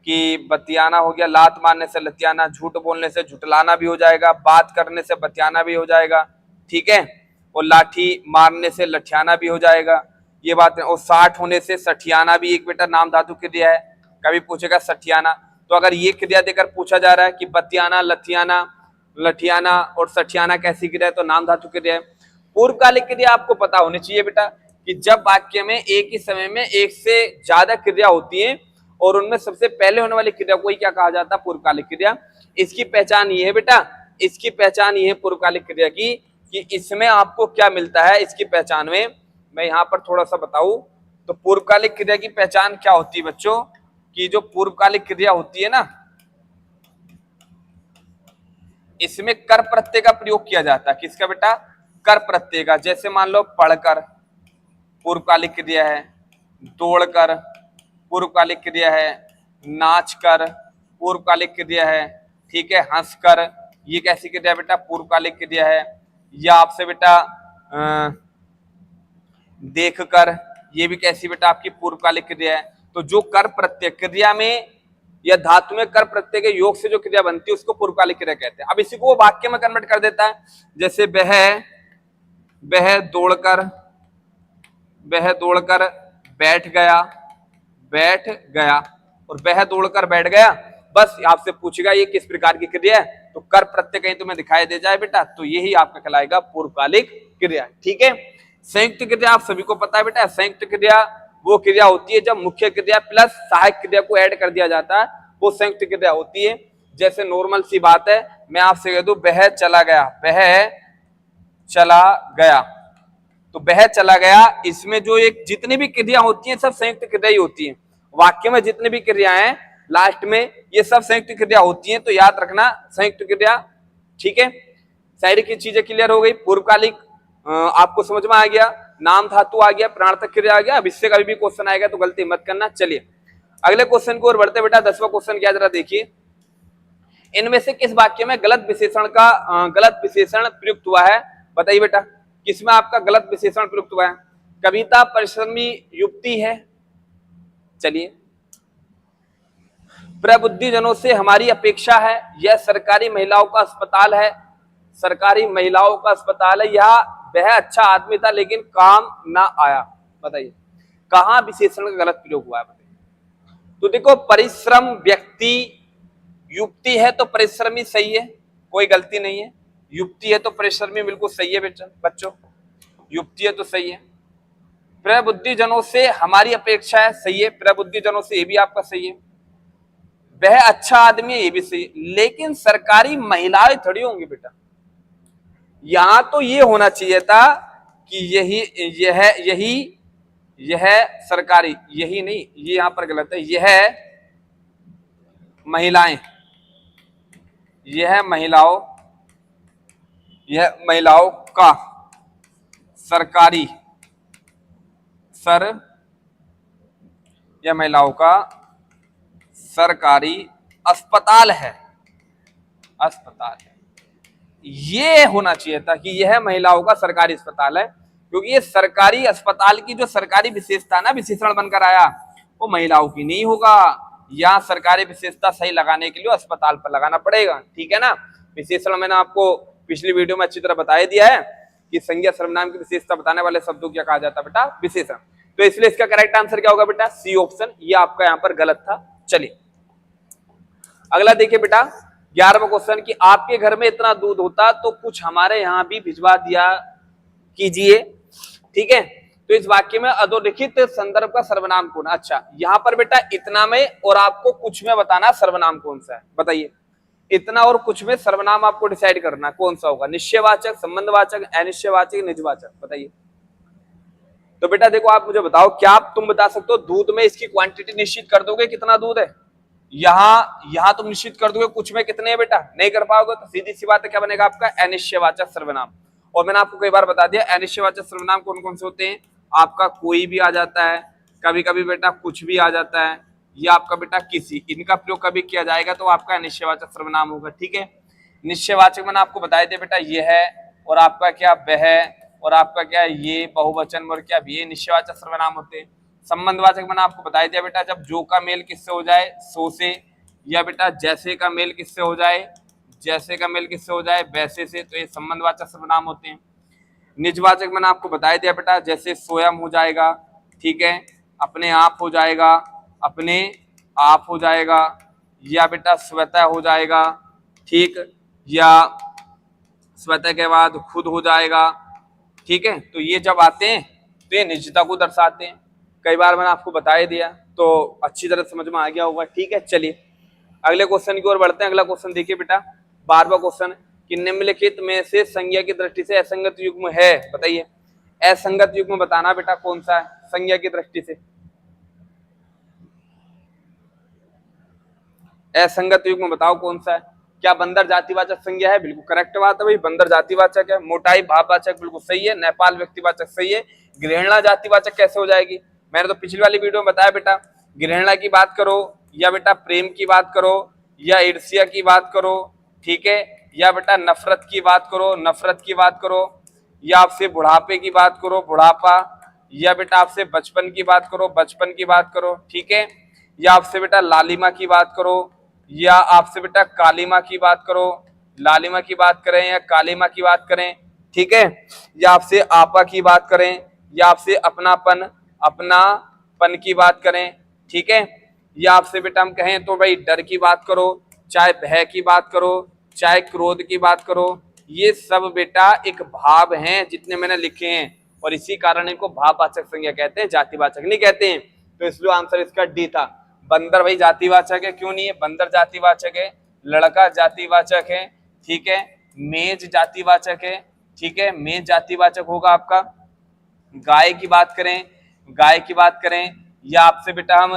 कि बतियाना हो गया, लात मारने से लतियाना, झूठ बोलने से झुटलाना भी हो जाएगा, बात करने से बतियाना भी हो जाएगा, ठीक है, और लाठी मारने से लठियाना भी हो जाएगा, ये बात है। और 60 होने से सठियाना भी एक बेटा नाम धातु क्रिया है, कभी पूछेगा सठियाना। तो अगर ये क्रिया देकर पूछा जा रहा है कि बतियाना, लथियाना, लठियाना और सठियाना कैसी क्रिया है, तो नाम धातु क्रिया है। पूर्वकालिक क्रिया आपको पता होनी चाहिए बेटा कि जब वाक्य में एक ही समय में एक से ज्यादा क्रिया होती है और उनमें सबसे पहले होने वाली क्रिया को ही क्या कहा जाता है, पूर्वकालिक क्रिया। इसकी पहचान ये है बेटा, इसकी पहचान ये है पूर्वकालिक क्रिया की कि इसमें आपको क्या मिलता है। इसकी पहचान में मैं यहाँ पर थोड़ा सा बताऊं तो पूर्वकालिक क्रिया की पहचान क्या होती है बच्चों, कि जो पूर्वकालिक क्रिया होती है ना, इसमें कर प्रत्यय का प्रयोग किया जाता है। किसका बेटा, कर प्रत्यय का। जैसे मान लो पढ़कर पूर्वकालिक क्रिया है, दौड़कर पूर्वकालिक क्रिया है, नाचकर पूर्वकालिक क्रिया है, ठीक है, हंसकर, ये कैसी क्रिया बेटा, पूर्वकालिक क्रिया है। या आपसे बेटा देखकर, ये भी कैसी बेटा आपकी पूर्वकालिक क्रिया है। तो जो कर प्रत्यय क्रिया में या धातु में कर प्रत्यय के योग से जो क्रिया बनती है उसको पूर्वकालिक क्रिया कहते हैं। अब इसी को वो वाक्य में कन्वर्ट कर देता है। जैसे वह दौड़कर बैठ गया और वह दौड़कर बैठ गया। बस आपसे पूछेगा ये किस प्रकार की क्रिया है, तो कर प्रत्यय कहीं तुम्हें दिखाई दे जाए बेटा तो यही आपका कहलाएगा पूर्वकालिक क्रिया, ठीक है। संयुक्त क्रिया आप सभी को पता है बेटा, संयुक्त क्रिया वो क्रिया होती है जब मुख्य क्रिया प्लस सहायक क्रिया को ऐड कर दिया जाता है, वो संयुक्त क्रिया होती है। जैसे नॉर्मल सी बात है, मैं आपसे कह दूं वह चला गया, तो वह चला गया, इसमें जो एक जितनी भी क्रिया होती हैं सब संयुक्त क्रिया ही होती हैं। वाक्य में जितनी भी क्रियाएं लास्ट में ये सब संयुक्त क्रिया होती हैं, तो याद रखना संयुक्त क्रिया, ठीक है। सारी की चीजें क्लियर हो गई। पूर्वकालिक आपको समझ में आ गया, नाम धातु आ गया, प्राणार्थक क्रिया आ गया। अब इससे कभी भी क्वेश्चन आएगा तो गलती मत करना। चलिए अगले क्वेश्चन को और बढ़ते बेटा। 10वां क्वेश्चन क्या जरा देखिए, इनमें से किस वाक्य में गलत विशेषण प्रयुक्त हुआ है, बताइए बेटा, किसमें आपका गलत विशेषण प्रयुक्त हुआ है। कविता परिश्रमी युक्ति है, चलिए। प्रबुद्धिजनों से हमारी अपेक्षा है, यह सरकारी महिलाओं का अस्पताल है, सरकारी महिलाओं का अस्पताल है, या वह अच्छा आदमी था लेकिन काम ना आया। बताइए कहां विशेषण का गलत प्रयोग हुआ है, बताइए। तो देखो परिश्रम व्यक्ति, युक्ति है तो परिश्रमी सही है, कोई गलती नहीं है। युक्ति है तो परिश्रमी बिल्कुल सही है बच्चों, युक्ति है तो सही है। प्रबुद्धिजनों से हमारी अपेक्षा है, सही है। प्रबुद्धिजनों से ये भी आपका सही है। वह अच्छा आदमी है, ये भी सही है। लेकिन सरकारी महिलाएं थोड़ी होंगी बेटा, यहां तो ये होना चाहिए था कि यह सरकारी, यही नहीं, ये यहां पर गलत है। यह महिलाओं का सरकारी यह महिलाओं का सरकारी अस्पताल है, ये होना चाहिए था कि यह महिलाओं का सरकारी अस्पताल है, क्योंकि ये सरकारी अस्पताल की जो सरकारी विशेषता ना विशेषण बनकर आया वो महिलाओं की नहीं होगा। यहाँ सरकारी विशेषता सही लगाने के लिए अस्पताल पर लगाना पड़ेगा, ठीक है ना। विशेषण मैंने आपको पिछली वीडियो में अच्छी तरह बता दिया है कि संज्ञा सर्वनाम की विशेषता बताने वाले शब्दों क्या कहा जाता है बेटा, विशेषण। तो इसलिए इसका करेक्ट आंसर क्या होगा बेटा, सी ऑप्शन, ये आपका यहाँ पर गलत था। चलिए अगला देखिए बेटा 11वां क्वेश्चन कि आपके घर में इतना दूध होता तो कुछ हमारे यहाँ भी भिजवा दिया कीजिए, ठीक है। तो इस वाक्य में अधोलिखित संदर्भ का सर्वनाम कौन है। अच्छा यहाँ पर बेटा इतना में और आपको कुछ में बताना सर्वनाम कौन सा है, बताइए। इतना और कुछ में सर्वनाम आपको डिसाइड करना कौन सा होगा, निश्चयवाचक, संबंधवाचक, अनिश्चयवाचक, निजवाचक, बताइए। तो बेटा देखो आप मुझे बताओ, क्या तुम बता सकते हो दूध में इसकी क्वांटिटी निश्चित कर दोगे कितना दूध है। यहां तुम निश्चित कर दोगे कुछ में कितने है बेटा, नहीं कर पाओगे तो सीधी सी बात है क्या बनेगा आपका अनिश्चयवाचक सर्वनाम। और मैंने आपको कई बार बता दिया अनिश्चयवाचक सर्वनाम कौन कौन से होते हैं, आपका कोई भी आ जाता है, कभी कभी बेटा कुछ भी आ जाता है, या आपका बेटा किसी, इनका प्रयोग कभी किया जाएगा तो आपका अनिश्चयवाचक सर्वनाम होगा, ठीक है। निश्चयवाचक मैंने आपको बताया दिया बेटा ये है, और आपका क्या वह, और आपका क्या है ये बहुवचन और क्या ये निश्चयवाचक सर्वनाम होते हैं। संबंधवाचक मैंने आपको बताया दिया बेटा, जब जो का मेल किससे हो जाए सो से, या बेटा जैसे का मेल किससे हो जाए, जैसे का मेल किससे हो जाए वैसे से, तो ये संबंधवाचक सर्वनाम होते हैं। निजवाचक मैंने आपको बताया दिया बेटा, जैसे स्वयं हो जाएगा, ठीक है, अपने आप हो जाएगा, अपने आप हो जाएगा, या बेटा स्वतः हो जाएगा, ठीक, या स्वतः के बाद खुद हो जाएगा, ठीक है। तो ये जब आते हैं तो ये निजता को दर्शाते हैं। कई बार मैंने आपको बता ही दिया, तो अच्छी तरह समझ में आ गया होगा, ठीक है। चलिए अगले क्वेश्चन की ओर बढ़ते हैं। अगला क्वेश्चन देखिए बेटा, 12वां क्वेश्चन कि निम्नलिखित में से संज्ञा की दृष्टि से असंगत युग्म है, बताइए। असंगत युग्म बताना बेटा कौन सा है संज्ञा की दृष्टि से। असंगत युग्म बताओ कौन सा है। क्या बंदर जातिवाचक संज्ञा है? बिल्कुल करेक्ट बात है भाई, बंदर जातिवाचक है। मोटाई भाववाचक बिल्कुल सही है। नेपाल व्यक्तिवाचक सही है। ग्रहणा जातिवाचक कैसे हो जाएगी? मैंने तो पिछली वाली वीडियो में बताया बेटा, ग्रहणा की बात करो या बेटा प्रेम की बात करो या ईर्ष्या की बात करो, ठीक है, या बेटा नफरत की बात करो, नफरत की बात करो, या आपसे बुढ़ापे की बात करो, बुढ़ापा, या बेटा आपसे बचपन की बात करो, बचपन की बात करो, ठीक है, या आपसे बेटा लालिमा की बात करो, या आपसे बेटा कालिमा की बात करो, लालिमा की बात करें या कालिमा की बात करें, ठीक है, या आपसे आपा की बात करें, या आपसे अपनापन, अपनापन की बात करें, ठीक है, या आपसे बेटा हम कहें तो भाई डर की बात करो, चाहे भय की बात करो, चाहे क्रोध की बात करो, ये सब बेटा एक भाव हैं जितने मैंने लिखे हैं, और इसी कारण इनको भाववाचक संज्ञा कहते हैं, जातिवाचक नहीं कहते हैं। तो इसलिए आंसर इसका डी था। बंदर भाई जातिवाचक है, क्यों नहीं है? बंदर जातिवाचक है, लड़का जातिवाचक है, ठीक है, मेज जातिवाचक है, ठीक है, मेज जातिवाचक होगा आपका। गाय की बात करें, गाय की बात करें, या आपसे बेटा हम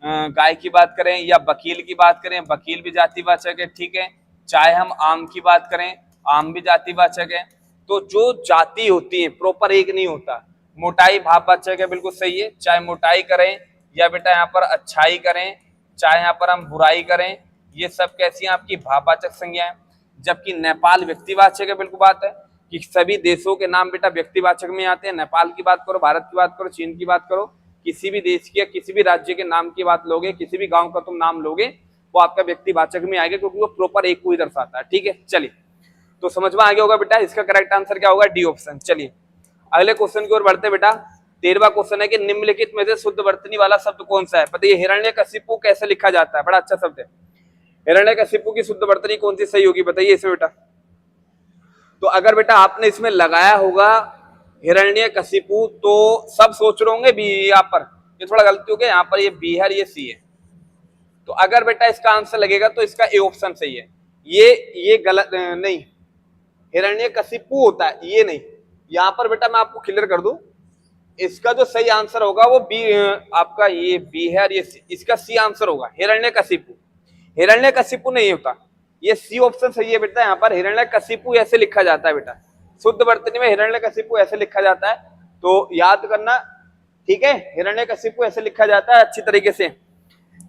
गाय की बात करें या वकील की बात करें, वकील भी जातिवाचक है, ठीक है, चाहे हम आम की बात करें, आम भी जातिवाचक है। तो जो जाति होती है प्रॉपर एक नहीं होता। मोटाई भाववाचक है, बिल्कुल सही है, चाहे मोटाई करें या बेटा यहाँ पर अच्छाई करें, चाहे यहाँ पर हम बुराई करें, ये सब कैसी हैं आपकी भाववाचक संज्ञाएं। जबकि नेपाल व्यक्तिवाचक है, बिल्कुल बात है कि सभी देशों के नाम बेटा व्यक्तिवाचक में आते हैं। नेपाल की बात करो, भारत की बात करो, चीन की बात करो, किसी भी देश की या किसी भी राज्य के नाम की बात लोगे, किसी भी गांव का तुम नाम लोगे, वो आपका व्यक्तिवाचक में आएगा, क्योंकि वो प्रॉपर एक को ही दर्शाता है, ठीक है। चलिए तो समझ में आ गया होगा बेटा, इसका करेक्ट आंसर क्या होगा? D option. चलिए अगले क्वेश्चन की ओर बढ़ते बेटा। 13वां क्वेश्चन है कि निम्नलिखित में से शुद्ध वर्तनी वाला शब्द कौन सा है? बताइए हिरण्यकशिपु कैसे लिखा जाता है? बड़ा अच्छा शब्द है। हिरण्यकशिपु की शुद्ध वर्तनी कौन सी सही होगी? बताइए इसमें बेटा। तो अगर बेटा आपने इसमें लगाया होगा हिरण्यकशिपु, तो सब सोच रहे होंगे बी, यहाँ पर ये थोड़ा गलती हो गया, यहाँ पर ये बी है, ये सी है। तो अगर बेटा इसका आंसर लगेगा तो इसका ए ऑप्शन सही है। ये गलत नहीं, हिरण्यकशिपु होता है, ये नहीं। यहाँ पर बेटा मैं आपको क्लियर कर दूं, इसका जो सही आंसर होगा वो बी, आपका ये बी है और ये सी, इसका सी आंसर होगा हिरण्यकशिपु। हिरण्यकशिपु नहीं होता, ये सी ऑप्शन सही है बेटा। यहाँ पर हिरण्यकशिपु ऐसे लिखा जाता है बेटा, शुद्ध वर्तनी में हिरण्यकशिपु ऐसे लिखा जाता है, तो याद करना, ठीक है। हिरण्यकशिपु ऐसे लिखा जाता है अच्छी तरीके से।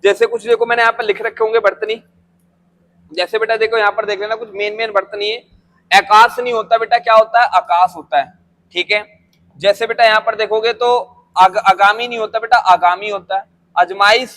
जैसे कुछ देखो मैंने यहाँ पर लिख रखे होंगे वर्तनी, जैसे बेटा देखो यहाँ पर देख लेना, कुछ मेन वर्तनी है। आकाश नहीं होता बेटा, क्या होता है? आकाश होता है, ठीक है। जैसे बेटा यहाँ पर देखोगे तो आगामी नहीं होता बेटा, आगामी होता है। अजमाइश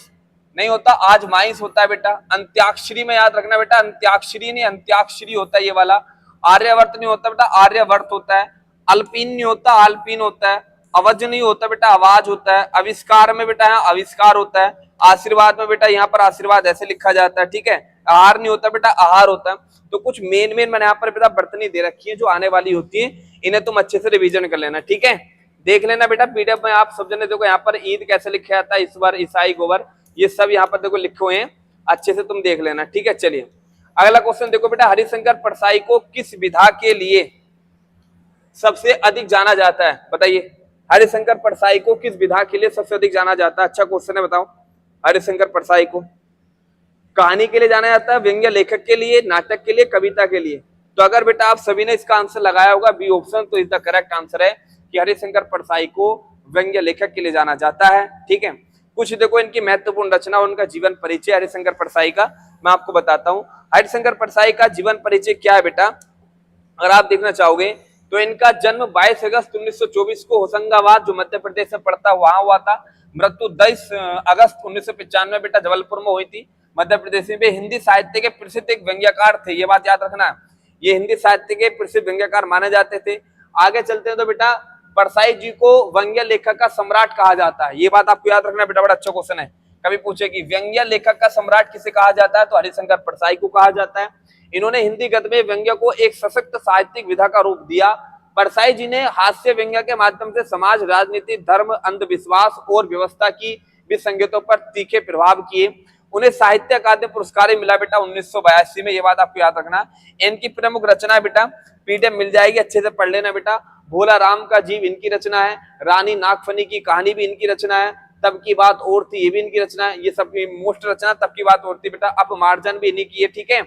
नहीं होता, आजमाइश होता है बेटा। अंत्याक्षरी में याद रखना बेटा, अंत्याक्षरी नहीं, अंत्याक्षरी होता है ये वाला। आर्यवर्त नहीं होता बेटा, आर्यवर्त होता है। अल्पीन नहीं होता, आल्पीन होता है। अवज नहीं होता बेटा, आवाज होता है। आविष्कार में बेटा यहाँ आविष्कार होता है। आशीर्वाद में बेटा यहाँ पर आशीर्वाद ऐसे लिखा जाता है, ठीक है। आहार नहीं होता बेटा, आहार होता है। तो कुछ मेन मैंने यहाँ पर बेटा वर्तनी दे रखी है जो आने वाली होती है, इन्हें तुम अच्छे से रिवीजन कर लेना, ठीक है। देख लेना बेटा पीडीएफ में, आप सब जने देखो यहाँ पर ईद कैसे लिखा जाता है, इस बार ईसाई गोबर, ये सब यहाँ पर देखो लिखे हुए हैं, अच्छे से तुम देख लेना, ठीक है। चलिए अगला क्वेश्चन देखो बेटा, हरिशंकर परसाई को किस विधा के लिए सबसे अधिक जाना जाता है? बताइए हरिशंकर परसाई को किस विधा के लिए सबसे अधिक जाना जाता है? अच्छा क्वेश्चन है, बताओ। हरिशंकर परसाई को कहानी के लिए जाना जाता है, व्यंग्य लेखक के लिए, नाटक के लिए, कविता के लिए? तो अगर बेटा आप सभी ने इसका आंसर लगाया होगा बी ऑप्शन, तो इसका करेक्ट आंसर है कि हरिशंकर परसाई को व्यंग्य लेखक के लिए जाना जाता है, ठीक है। कुछ देखो इनकी महत्वपूर्ण रचना और उनका जीवन परिचय हरिशंकर परसाई का मैं आपको बताता हूँ। हरिशंकर परसाई का जीवन परिचय क्या है बेटा, अगर आप देखना चाहोगे तो इनका जन्म 22 अगस्त 1924 को होशंगाबाद जो मध्य प्रदेश में पड़ता है वहां हुआ था। मृत्यु 23 अगस्त 1995 बेटा जबलपुर में हुई थी मध्य प्रदेश में। वे हिंदी साहित्य के प्रसिद्ध एक व्यंग्यकार थे, ये बात याद रखना। ये हिंदी साहित्य के प्रसिद्ध व्यंग्यकार माने जाते थे। आगे चलते हैं तो बेटा परसाई जी को व्यंग्य लेखक का सम्राट कहा जाता है, ये बात आपको याद रखना बेटा, बड़ा अच्छा क्वेश्चन है। कभी पूछे कि व्यंग्य लेखक का सम्राट किसे कहा जाता है, तो हरिशंकर परसाई को कहा जाता है। इन्होंने हिंदी गद्य में व्यंग्य को एक सशक्त साहित्यिक विधा का रूप दिया। परसाई जी ने हास्य व्यंग्य के माध्यम से समाज, राजनीति, धर्म, अंधविश्वास और व्यवस्था की विसंगतियों पर तीखे प्रभाव किए। उन्हें साहित्य अकादमी पुरस्कार मिला बेटा 1982 में, ये बात आपको याद रखना। इनकी प्रमुख रचना बेटा पीडीएफ मिल जाएगी, अच्छे से पढ़ लेना बेटा। भोला राम का जीव इनकी रचना है। रानी नागफनी की कहानी भी इनकी रचना है। तब की बात और थी, ये भी इनकी रचना है। ये सब मोस्ट रचना तब की बात और थी बेटा। अपमार्जन भी इन्हीं की है, ठीक है।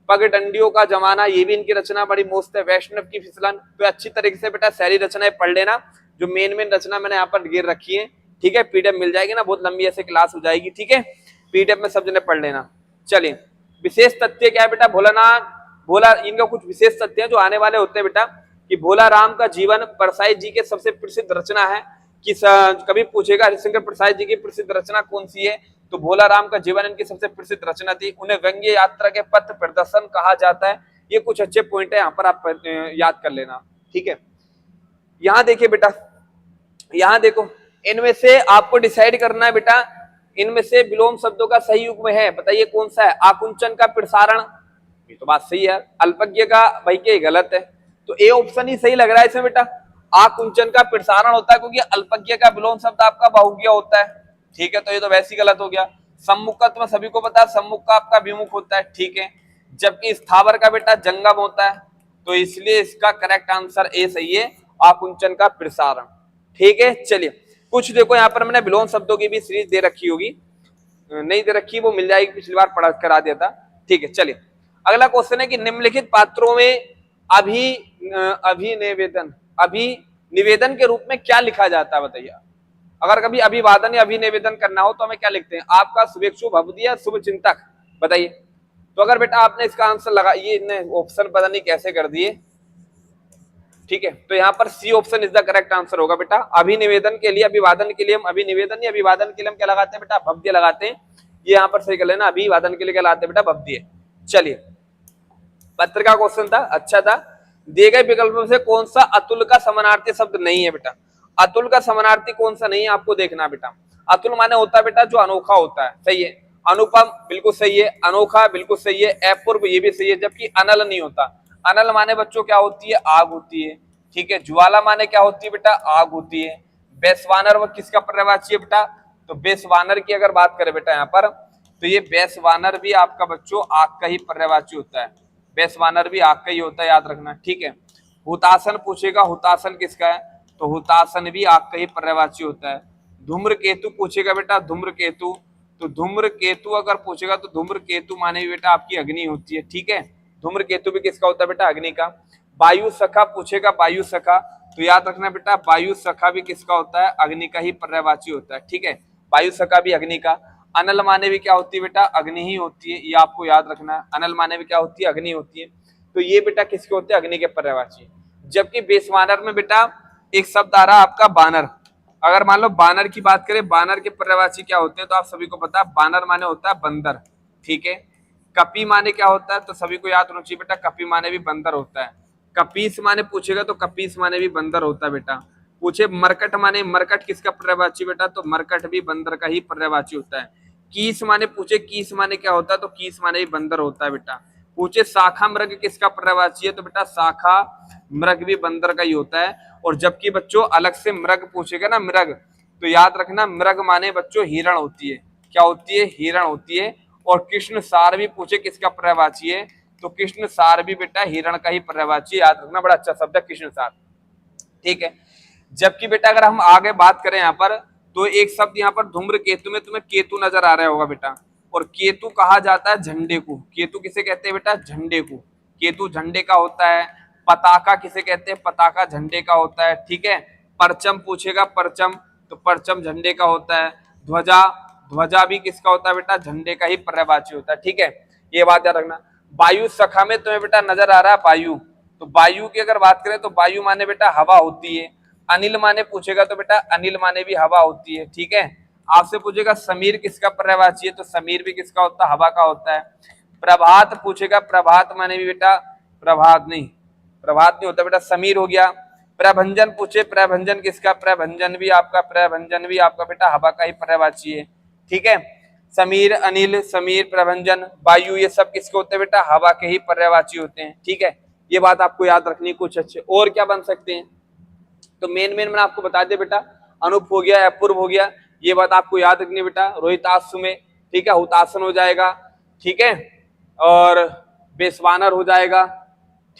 पगडंडियों का जमाना, ये भी इनकी रचना बड़ी मस्त है। वैष्णव की फिसलन, तो अच्छी तरीके से बेटा सारी रचनाएं पढ़ लेना। जो मेन रचना मैंने यहाँ पर गिर रखी है, ठीक है। पीडीएफ मिल जाएगी ना, बहुत लंबी ऐसे क्लास हो जाएगी, ठीक है। पीडीएफ में सब जने पढ़ लेना। चलिए, विशेष तथ्य क्या है बेटा, भोला इनका कुछ विशेष तथ्य है जो आने वाले होते हैं बेटा, कि भोला राम का जीवन परसाई जी के सबसे प्रसिद्ध रचना है। कि कभी पूछेगा हरिशंकर परसाई जी की प्रसिद्ध रचना कौन सी है, तो भोला राम का जीवन इनकी सबसे प्रसिद्ध रचना थी। उन्हें व्यंग्य यात्रा के पथ प्रदर्शन कहा जाता है। ये कुछ अच्छे पॉइंट है, यहाँ पर आप याद कर लेना, ठीक है। यहाँ देखिए बेटा, यहाँ देखो, इनमें से आपको डिसाइड करना है बेटा, इनमें से विलोम शब्दों का सही युग्म है, बताइए कौन सा है। आकुंचन का प्रसारण, ये तो बात सही है। अल्पज्ञ का भाई के गलत है, तो ए ऑप्शन ही सही लग रहा है इसमें बेटा। आकुंचन का प्रसारण होता है क्योंकि अल्पज्ञ का विलोम शब्द आपका बहुज्ञ होता है, ठीक है। तो ये तो वैसे ही गलत हो गया। सम्मुखत्व सभी को पता है, सम्मुख का आपका विमुख होता है, ठीक है। जबकि स्थावर का बेटा जंगम होता है, तो इसलिए इसका करेक्ट आंसर ए सही है, आकुंचन का प्रसारण, ठीक है। चलिए, कुछ देखो यहाँ पर मैंने विलोम शब्दों की भी सीरीज दे रखी होगी, नहीं दे रखी वो मिल जाएगी, पिछली बार पढ़ा करा दिया था, ठीक है। चलिए, अगला क्वेश्चन है कि निम्नलिखित पात्रों में अभिनिवेदन के रूप में क्या लिखा जाता है, बताइए। अगर कभी अभिवादन या अभिनिवेदन करना हो तो हमें क्या लिखते हैं, आपका शुभेच्छु भवदीय शुभ चिंतक, बताइए। तो अगर बेटा आपने इसका आंसर लगा, ये ऑप्शन पता नहीं कैसे कर दिए, ठीक है। तो यहाँ पर C option is the correct answer होगा बेटा। अभिनिवेदन के लिए, अभिवादन के लिए हम अभिनिवेदन या अभिवादन के लिए हम क्या लगाते हैं बेटा, भवदीय लगाते हैं। ये यहाँ पर सही कर लेना, अभिवादन के लिए क्या लगाते हैं बेटा, भवदीय। चलिए, पत्र का क्वेश्चन था, अच्छा था। दिए गए विकल्पों से कौन सा अतुल का समानार्थी शब्द नहीं है बेटा। अतुल का समानार्थी कौन सा नहीं है आपको देखना बेटा। अतुल माने होता है बेटा जो अनोखा होता है, सही है। अनुपम बिल्कुल सही है, अनोखा बिल्कुल सही है, अपूर्व ये भी सही है। जबकि अनल नहीं होता। अनल माने बच्चों क्या होती है, आग होती है, ठीक है। ज्वाला माने क्या होती है बेटा, आग होती है। बेसवानर वो किसका पर्यायवाची है बेटा, तो बेसवानर की अगर बात करें बेटा यहाँ पर, तो ये बेसवानर भी आपका बच्चों आग का ही पर्यायवाची होता है। बेसवानर भी आग का ही होता है, याद रखना, ठीक है। हुतासन पूछेगा, हुतासन किसका है, तो हुतासन भी आग का ही पर्यायवाची होता है। धूम्रकेतु पूछेगा बेटा, धूम्रकेतु, तो धूम्रकेतु अगर पूछेगा तो धूम्रकेतु माने भी बेटा आपकी अग्नि होती है, ठीक है। धूम्रकेतु भी किसका होता है बेटा, अग्नि का। वायु सखा पूछेगा, वायु सखा, तो याद रखना बेटा वायु सखा भी किसका होता है, अग्नि का ही पर्यायवाची होता है, ठीक है। वायु सखा भी अग्नि का। अनल माने भी क्या होती है बेटा, अग्नि ही होती है, ये आपको याद रखना है। अनल माने भी क्या होती है, अग्नि होती है। तो ये बेटा किसके होते हैं, अग्नि के पर्यायवाची। जबकि बेसवानर में बेटा एक शब्द आ रहा है आपका बानर। अगर मान लो बानर की बात करें, बानर के पर्यायवाची क्या होते हैं, तो आप सभी को पता है बानर माने होता है बंदर, ठीक है। कपी माने क्या होता है, तो सभी को याद होना चाहिए बेटा, कपी माने भी बंदर होता है। कपीस माने पूछेगा तो कपीस माने भी बंदर होता है बेटा। पूछे मरकट माने, मरकट किसका पर्यायवाची बेटा, तो मरकट भी बंदर का ही पर्यायवाची होता है। कीस माने पूछे, कीस माने क्या होता है, तो कीस माने भी बंदर होता है बेटा। पूछे शाखा मृग किसका पर्यायवाची है, तो बेटा शाखा मृग भी बंदर का ही होता है। और जबकि बच्चों अलग से मृग पूछेगा ना, मृग, तो याद रखना मृग माने बच्चों हिरण होती है, क्या होती है, हिरण होती है। और कृष्ण सार भी पूछे किसका पर्यायवाची है, तो कृष्ण सार भी बेटा हिरण का ही पर्यायवाची है, याद रखना, बड़ा अच्छा शब्द है कृष्ण सार, ठीक है। जबकि बेटा अगर हम आगे बात करें यहाँ पर, तो एक शब्द यहाँ पर धूम्रकेतु में तुम्हें केतु नजर आ रहा होगा बेटा, और केतु कहा जाता है झंडे को। केतु किसे कहते हैं बेटा, झंडे को। केतु झंडे का होता है। पताका किसे कहते हैं, पताका झंडे का होता है, ठीक है। परचम पूछेगा, परचम, तो परचम झंडे का होता है। ध्वजा, ध्वजा भी किसका होता है बेटा, झंडे का ही पर्यायवाची होता है, ठीक है। ये बात याद रखना। वायु सखा में तुम्हें बेटा नजर आ रहा है वायु, तो वायु की अगर बात करें तो वायु माने बेटा हवा होती है। अनिल माने पूछेगा तो बेटा अनिल माने भी हवा होती है, ठीक है। आपसे पूछेगा समीर किसका पर्यायवाची है, तो समीर भी किसका होता है, हवा का होता है। प्रभात पूछेगा, प्रभात माने भी बेटा प्रभात नहीं होता बेटा, समीर हो गया। प्रभंजन पूछे, प्रभंजन किसका, प्रभंजन भी आपका बेटा हवा का ही पर्यायवाची है, ठीक है। समीर, अनिल, समीर, प्रभंजन, वायु, ये सब किसके होते हैं बेटा, हवा के ही पर्यायवाची होते हैं, ठीक है। ये बात आपको याद रखनी। कुछ अच्छे और क्या बन सकते हैं, तो मेन मैंने आपको बता दिया बेटा, अनुप हो गया, अपूर्व हो गया, ये बात आपको याद रखनी बेटा। रोहिताश्व में, ठीक है, हुतासन हो जाएगा, ठीक है, और बेसवानर हो जाएगा,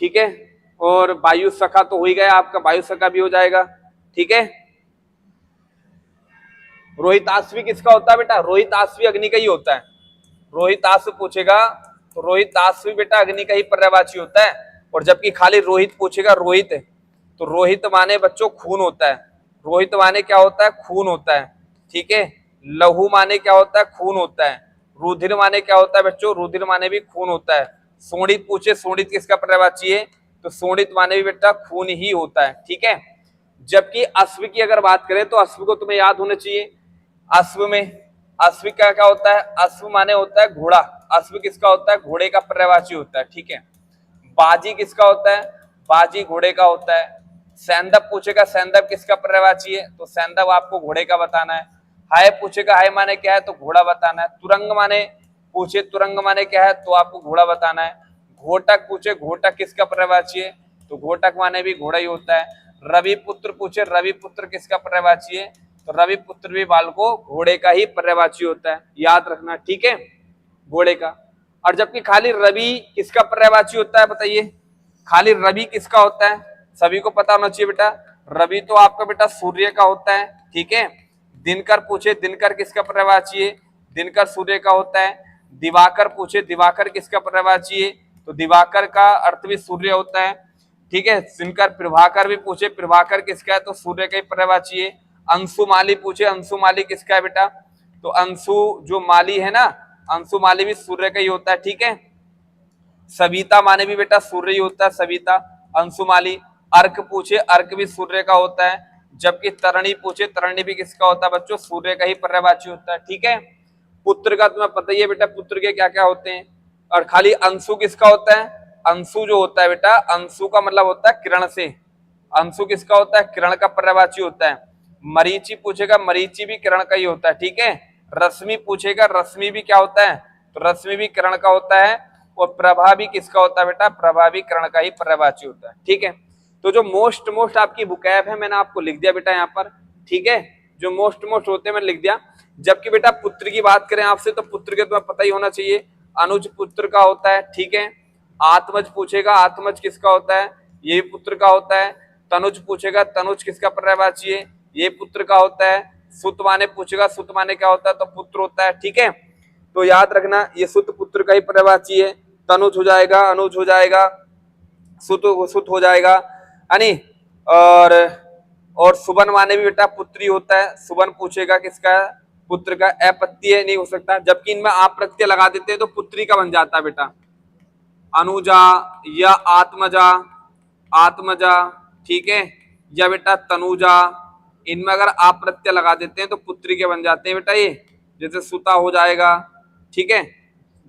ठीक है, और वायु सखा तो हो ही गया आपका, वायु सखा भी हो जाएगा, ठीक है। रोहिताश्वी किसका होता है बेटा, रोहिताश्वी अग्नि का ही होता है। रोहिताश्व पूछेगा तो रोहिताश्वी बेटा अग्नि का ही पर्यायवाची होता है। और जबकि खाली रोहित पूछेगा, रोहित तो रोहित माने बच्चों खून होता है, रोहित माने क्या होता है, खून होता है, ठीक है। लहू माने क्या होता है, खून होता है। रुधिर माने क्या होता है बच्चों, रुधिर माने भी खून होता है। सोडित पूछे, सोडित किसका पर्यायवाची है, तो सोडित माने भी बेटा खून ही होता है, ठीक है। जबकि अश्व की अगर बात करें तो अश्व को तुम्हें याद होना चाहिए। अश्व में, अश्व का क्या होता है, अश्व माने होता है घोड़ा, अश्व किसका होता है, घोड़े का पर्यायवाची होता है, ठीक है। बाजी किसका होता है, बाजी घोड़े का होता है। सैंदव पूछेगा, सैंदव किसका पर्यायवाची है, तो सैंदव आपको घोड़े का बताना है। हाय पूछेगा, हाय माने क्या है, तो घोड़ा बताना है। तुरंग माने पूछे, तुरंग माने क्या है, तो आपको घोड़ा बताना है। घोटक पूछे, घोटक किसका पर्यायवाची है, तो घोटक माने भी घोड़ा ही होता है। रवि पुत्र पूछे, रवि पुत्र किसका पर्यायवाची है, तो रवि पुत्र भी बाल को घोड़े का ही पर्यायवाची होता है, याद रखना, ठीक है, घोड़े का। और जबकि खाली रवि किसका पर्यायवाची होता है बताइए, खाली रवि किसका होता है, सभी को पता होना चाहिए बेटा। रवि तो आपका बेटा सूर्य का होता है, ठीक है। दिनकर पूछे, दिनकर किसका पर्यायवाची है, दिनकर सूर्य का होता है। दिवाकर पूछे, दिवाकर किसका पर्यायवाची है, तो दिवाकर का अर्थ भी सूर्य होता है, ठीक है। दिनकर प्रभाकर भी पूछे, प्रभाकर किसका है, तो सूर्य का ही पर्यायवाची है। अंशुमाली पूछे, अंशुमाली किसका है बेटा, तो अंशु जो माली है ना, अंशुमाली भी सूर्य का ही होता है, ठीक है। सविता माने भी बेटा सूर्य ही होता है, सविता, अंशुमाली। अर्क पूछे, अर्क भी सूर्य का होता है। जबकि तरणी पूछे, तरणी भी किसका होता है बच्चों, सूर्य का ही पर्यायवाची होता है, ठीक है। पुत्र का तुम्हें पता ही है बेटा, पुत्र के क्या क्या होते हैं। और खाली अंशु किसका होता है, अंशु जो होता है बेटा, अंशु का मतलब होता है किरण से, अंशु किसका होता है, किरण का पर्यायवाची होता है। मरीचि पूछेगा, मरीचि भी किरण का ही होता है, ठीक है। रश्मि पूछेगा, रश्मि भी क्या होता है, तो रश्मि भी किरण का होता है। और प्रभा भी किसका होता है बेटा, प्रभा भी किरण का ही पर्यायवाची होता है, ठीक है। तो जो मोस्ट आपकी बुकैब है मैंने आपको लिख दिया बेटा यहाँ पर, ठीक है, जो मोस्ट होते हैं मैंने लिख दिया। जबकि बेटा पुत्र की बात करें आपसे, तो पुत्र के तुम्हें पता ही होना चाहिए, अनुज पुत्र का होता है, ठीक है। आत्मज पूछेगा, आत्मज किसका होता है, ये पुत्र का होता है। तनुज पूछेगा, तनुज किसका पर्यायवाची है, ये पुत्र का होता है। सुत माने पूछेगा, सुत माने क्या होता है, तो पुत्र होता है, ठीक है। तो याद रखना ये सुत पुत्र का ही पर्यायवाची है। तनुज हो जाएगा, अनुज हो जाएगा, सुत हो जाएगा, यानी और सुबन माने भी बेटा पुत्री होता है। सुबन पूछेगा किसका है, पुत्र का, अपत्य नहीं हो सकता। जबकि इनमें आप प्रत्यय लगा देते हैं तो पुत्री का बन जाता है बेटा, अनुजा या आत्मजा, आत्मजा, ठीक है, या बेटा तनुजा, इनमें अगर आप प्रत्यय लगा देते हैं तो पुत्री के बन जाते हैं बेटा ये। जैसे सुता हो जाएगा, ठीक है,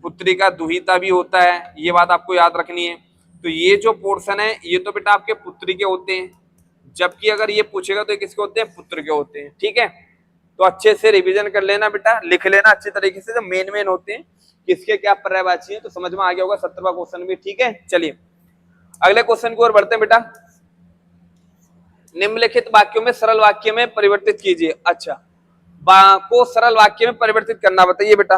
पुत्री का दुहिता भी होता है, ये बात आपको याद रखनी है। तो ये जो पोर्शन है ये तो बेटा आपके पुत्री के होते हैं। जबकि अगर ये पूछेगा तो ये किसके होते हैं, पुत्र के होते हैं, ठीक है। तो अच्छे से रिवीजन कर लेना बेटा, लिख लेना अच्छी तरीके से, जो मेन होते हैं किसके क्या पर्यायवाची है, तो समझ में आ गया होगा 17वां क्वेश्चन भी, ठीक है। चलिए अगले क्वेश्चन की ओर बढ़ते हैं बेटा। निम्नलिखित वाक्यों में सरल वाक्य में परिवर्तित कीजिए। अच्छा, को सरल वाक्य में परिवर्तित करना बताइए बेटा,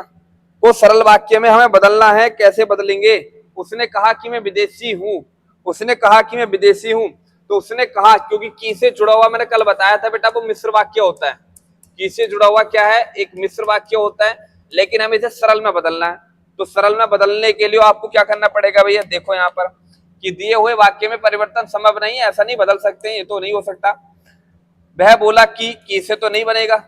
को सरल वाक्य में हमें बदलना है, कैसे बदलेंगे। उसने कहा कि मैं विदेशी हूँ, उसने कहा कि मैं विदेशी हूँ, तो उसने कहा, क्योंकि की से जुड़ा हुआ मैंने कल बताया था बेटा वो मिश्र वाक्य होता है। की से जुड़ा हुआ क्या है, एक मिश्र वाक्य होता है, लेकिन हमें इसे सरल में बदलना है। तो सरल में बदलने के लिए आपको क्या करना पड़ेगा भैया, देखो यहाँ पर कि दिए हुए वाक्य में परिवर्तन संभव नहीं है, ऐसा नहीं बदल सकते हैं, ये तो नहीं हो सकता। वह बोला कि की से तो नहीं बनेगा,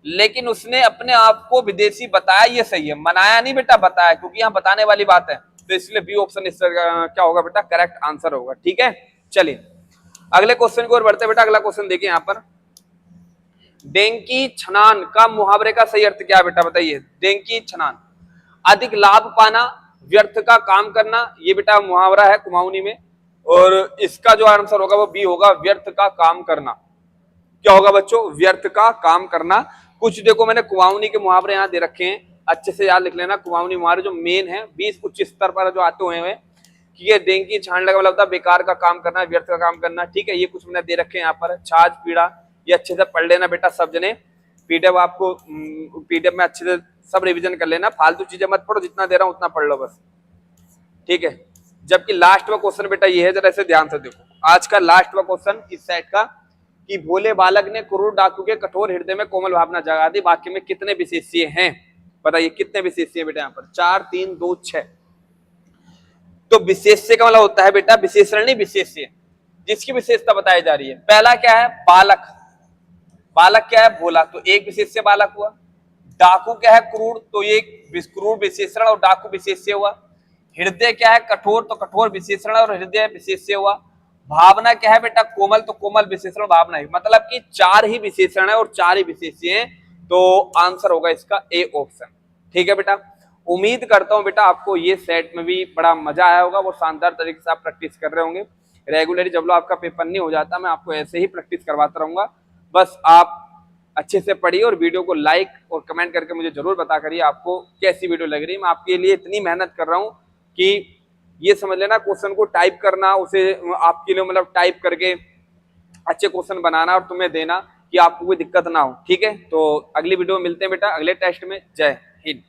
लेकिन उसने अपने आप को विदेशी बताया, ये सही है। मनाया नहीं बेटा, बताया, क्योंकि यहाँ बताने वाली बात है। तो इसलिए बी ऑप्शन इसका क्या होगा बेटा, करेक्ट आंसर होगा। ठीक है, चलिए अगले क्वेश्चन की ओर बढ़ते बेटा। अगला क्वेश्चन देखिए यहाँ पर, डेंकी छनान का मुहावरे का सही अर्थ क्या है बेटा, बताइए। डेंकी छनान, अधिक लाभ पाना, व्यर्थ का काम करना, ये बेटा मुहावरा है कुमाऊनी में, और इसका जो आंसर होगा वो बी होगा, व्यर्थ का काम करना। क्या होगा बच्चों, व्यर्थ का काम करना। कुछ देखो मैंने कुमाऊनी के मुहावरे यहाँ दे रखे हैं, अच्छे से याद लिख लेना। कुमाऊनी मुहावरे जो मेन है 20 उच्च स्तर पर जो आते हुए हैं, कि ये डेंकी छानने का मतलब होता है बेकार का काम करना, व्यर्थ का काम करना। ठीक है, ये कुछ मैंने दे रखे हैं यहाँ पर, छाछ पीड़ा, ये अच्छे से पढ़ लेना बेटा सब जने। पीडीएफ आपको पीडीएफ में अच्छे से सब रिवीजन कर लेना, फालतू चीजें मत पढ़ो, जितना दे रहा हूं उतना पढ़ लो बस। ठीक है, जबकि लास्ट का क्वेश्चन बेटा ये है, जरा इसे ध्यान से देखो। आज का लास्ट का क्वेश्चन इस सेट का, कि भोले बालक ने क्रूर डाकू के कठोर हृदय में कोमल भावना जगा दी, वाक्य में कितने विशेष्य हैं, बताइए कितने विशेष्य हैं बेटा यहाँ पर। 4 3 2 6। तो विशेष्य का मतलब होता है बेटा विशेषण नहीं, विशेष्य, जिसकी विशेषता बताई जा रही है। पहला क्या है, बालक, बालक क्या है, भोला, तो एक विशेष्य बालक हुआ। डाकू क्या है, क्रूर, तो ये क्रूर विशेषण और डाकू विशेष्य हुआ। हृदय क्या है, कठोर, तो कठोर विशेषण और हृदय विशेष्य हुआ। भावना क्या है बेटा, कोमल, तो कोमल विशेषण भावना है। मतलब कि 4 ही विशेषण है और 4 ही विशेष्य हैं, तो आंसर होगा इसका ए ऑप्शन। ठीक है बेटा, उम्मीद करता हूं बेटा आपको ये सेट में भी बड़ा मजा आया होगा, वो शानदार तरीके से आप प्रैक्टिस कर रहे होंगे। रेगुलरली जब लोग आपका पेपर नहीं हो जाता, मैं आपको ऐसे ही प्रैक्टिस करवाता रहूंगा। बस आप अच्छे से पढ़िए और वीडियो को लाइक और कमेंट करके मुझे जरूर बता करिए आपको कैसी वीडियो लग रही है। मैं आपके लिए इतनी मेहनत कर रहा हूँ कि ये समझ लेना, क्वेश्चन को टाइप करना, उसे आपके लिए मतलब टाइप करके अच्छे क्वेश्चन बनाना और तुम्हें देना, कि आपको कोई दिक्कत ना हो। ठीक है, तो अगली वीडियो में मिलते हैं बेटा, अगले टेस्ट में। जय हिंद।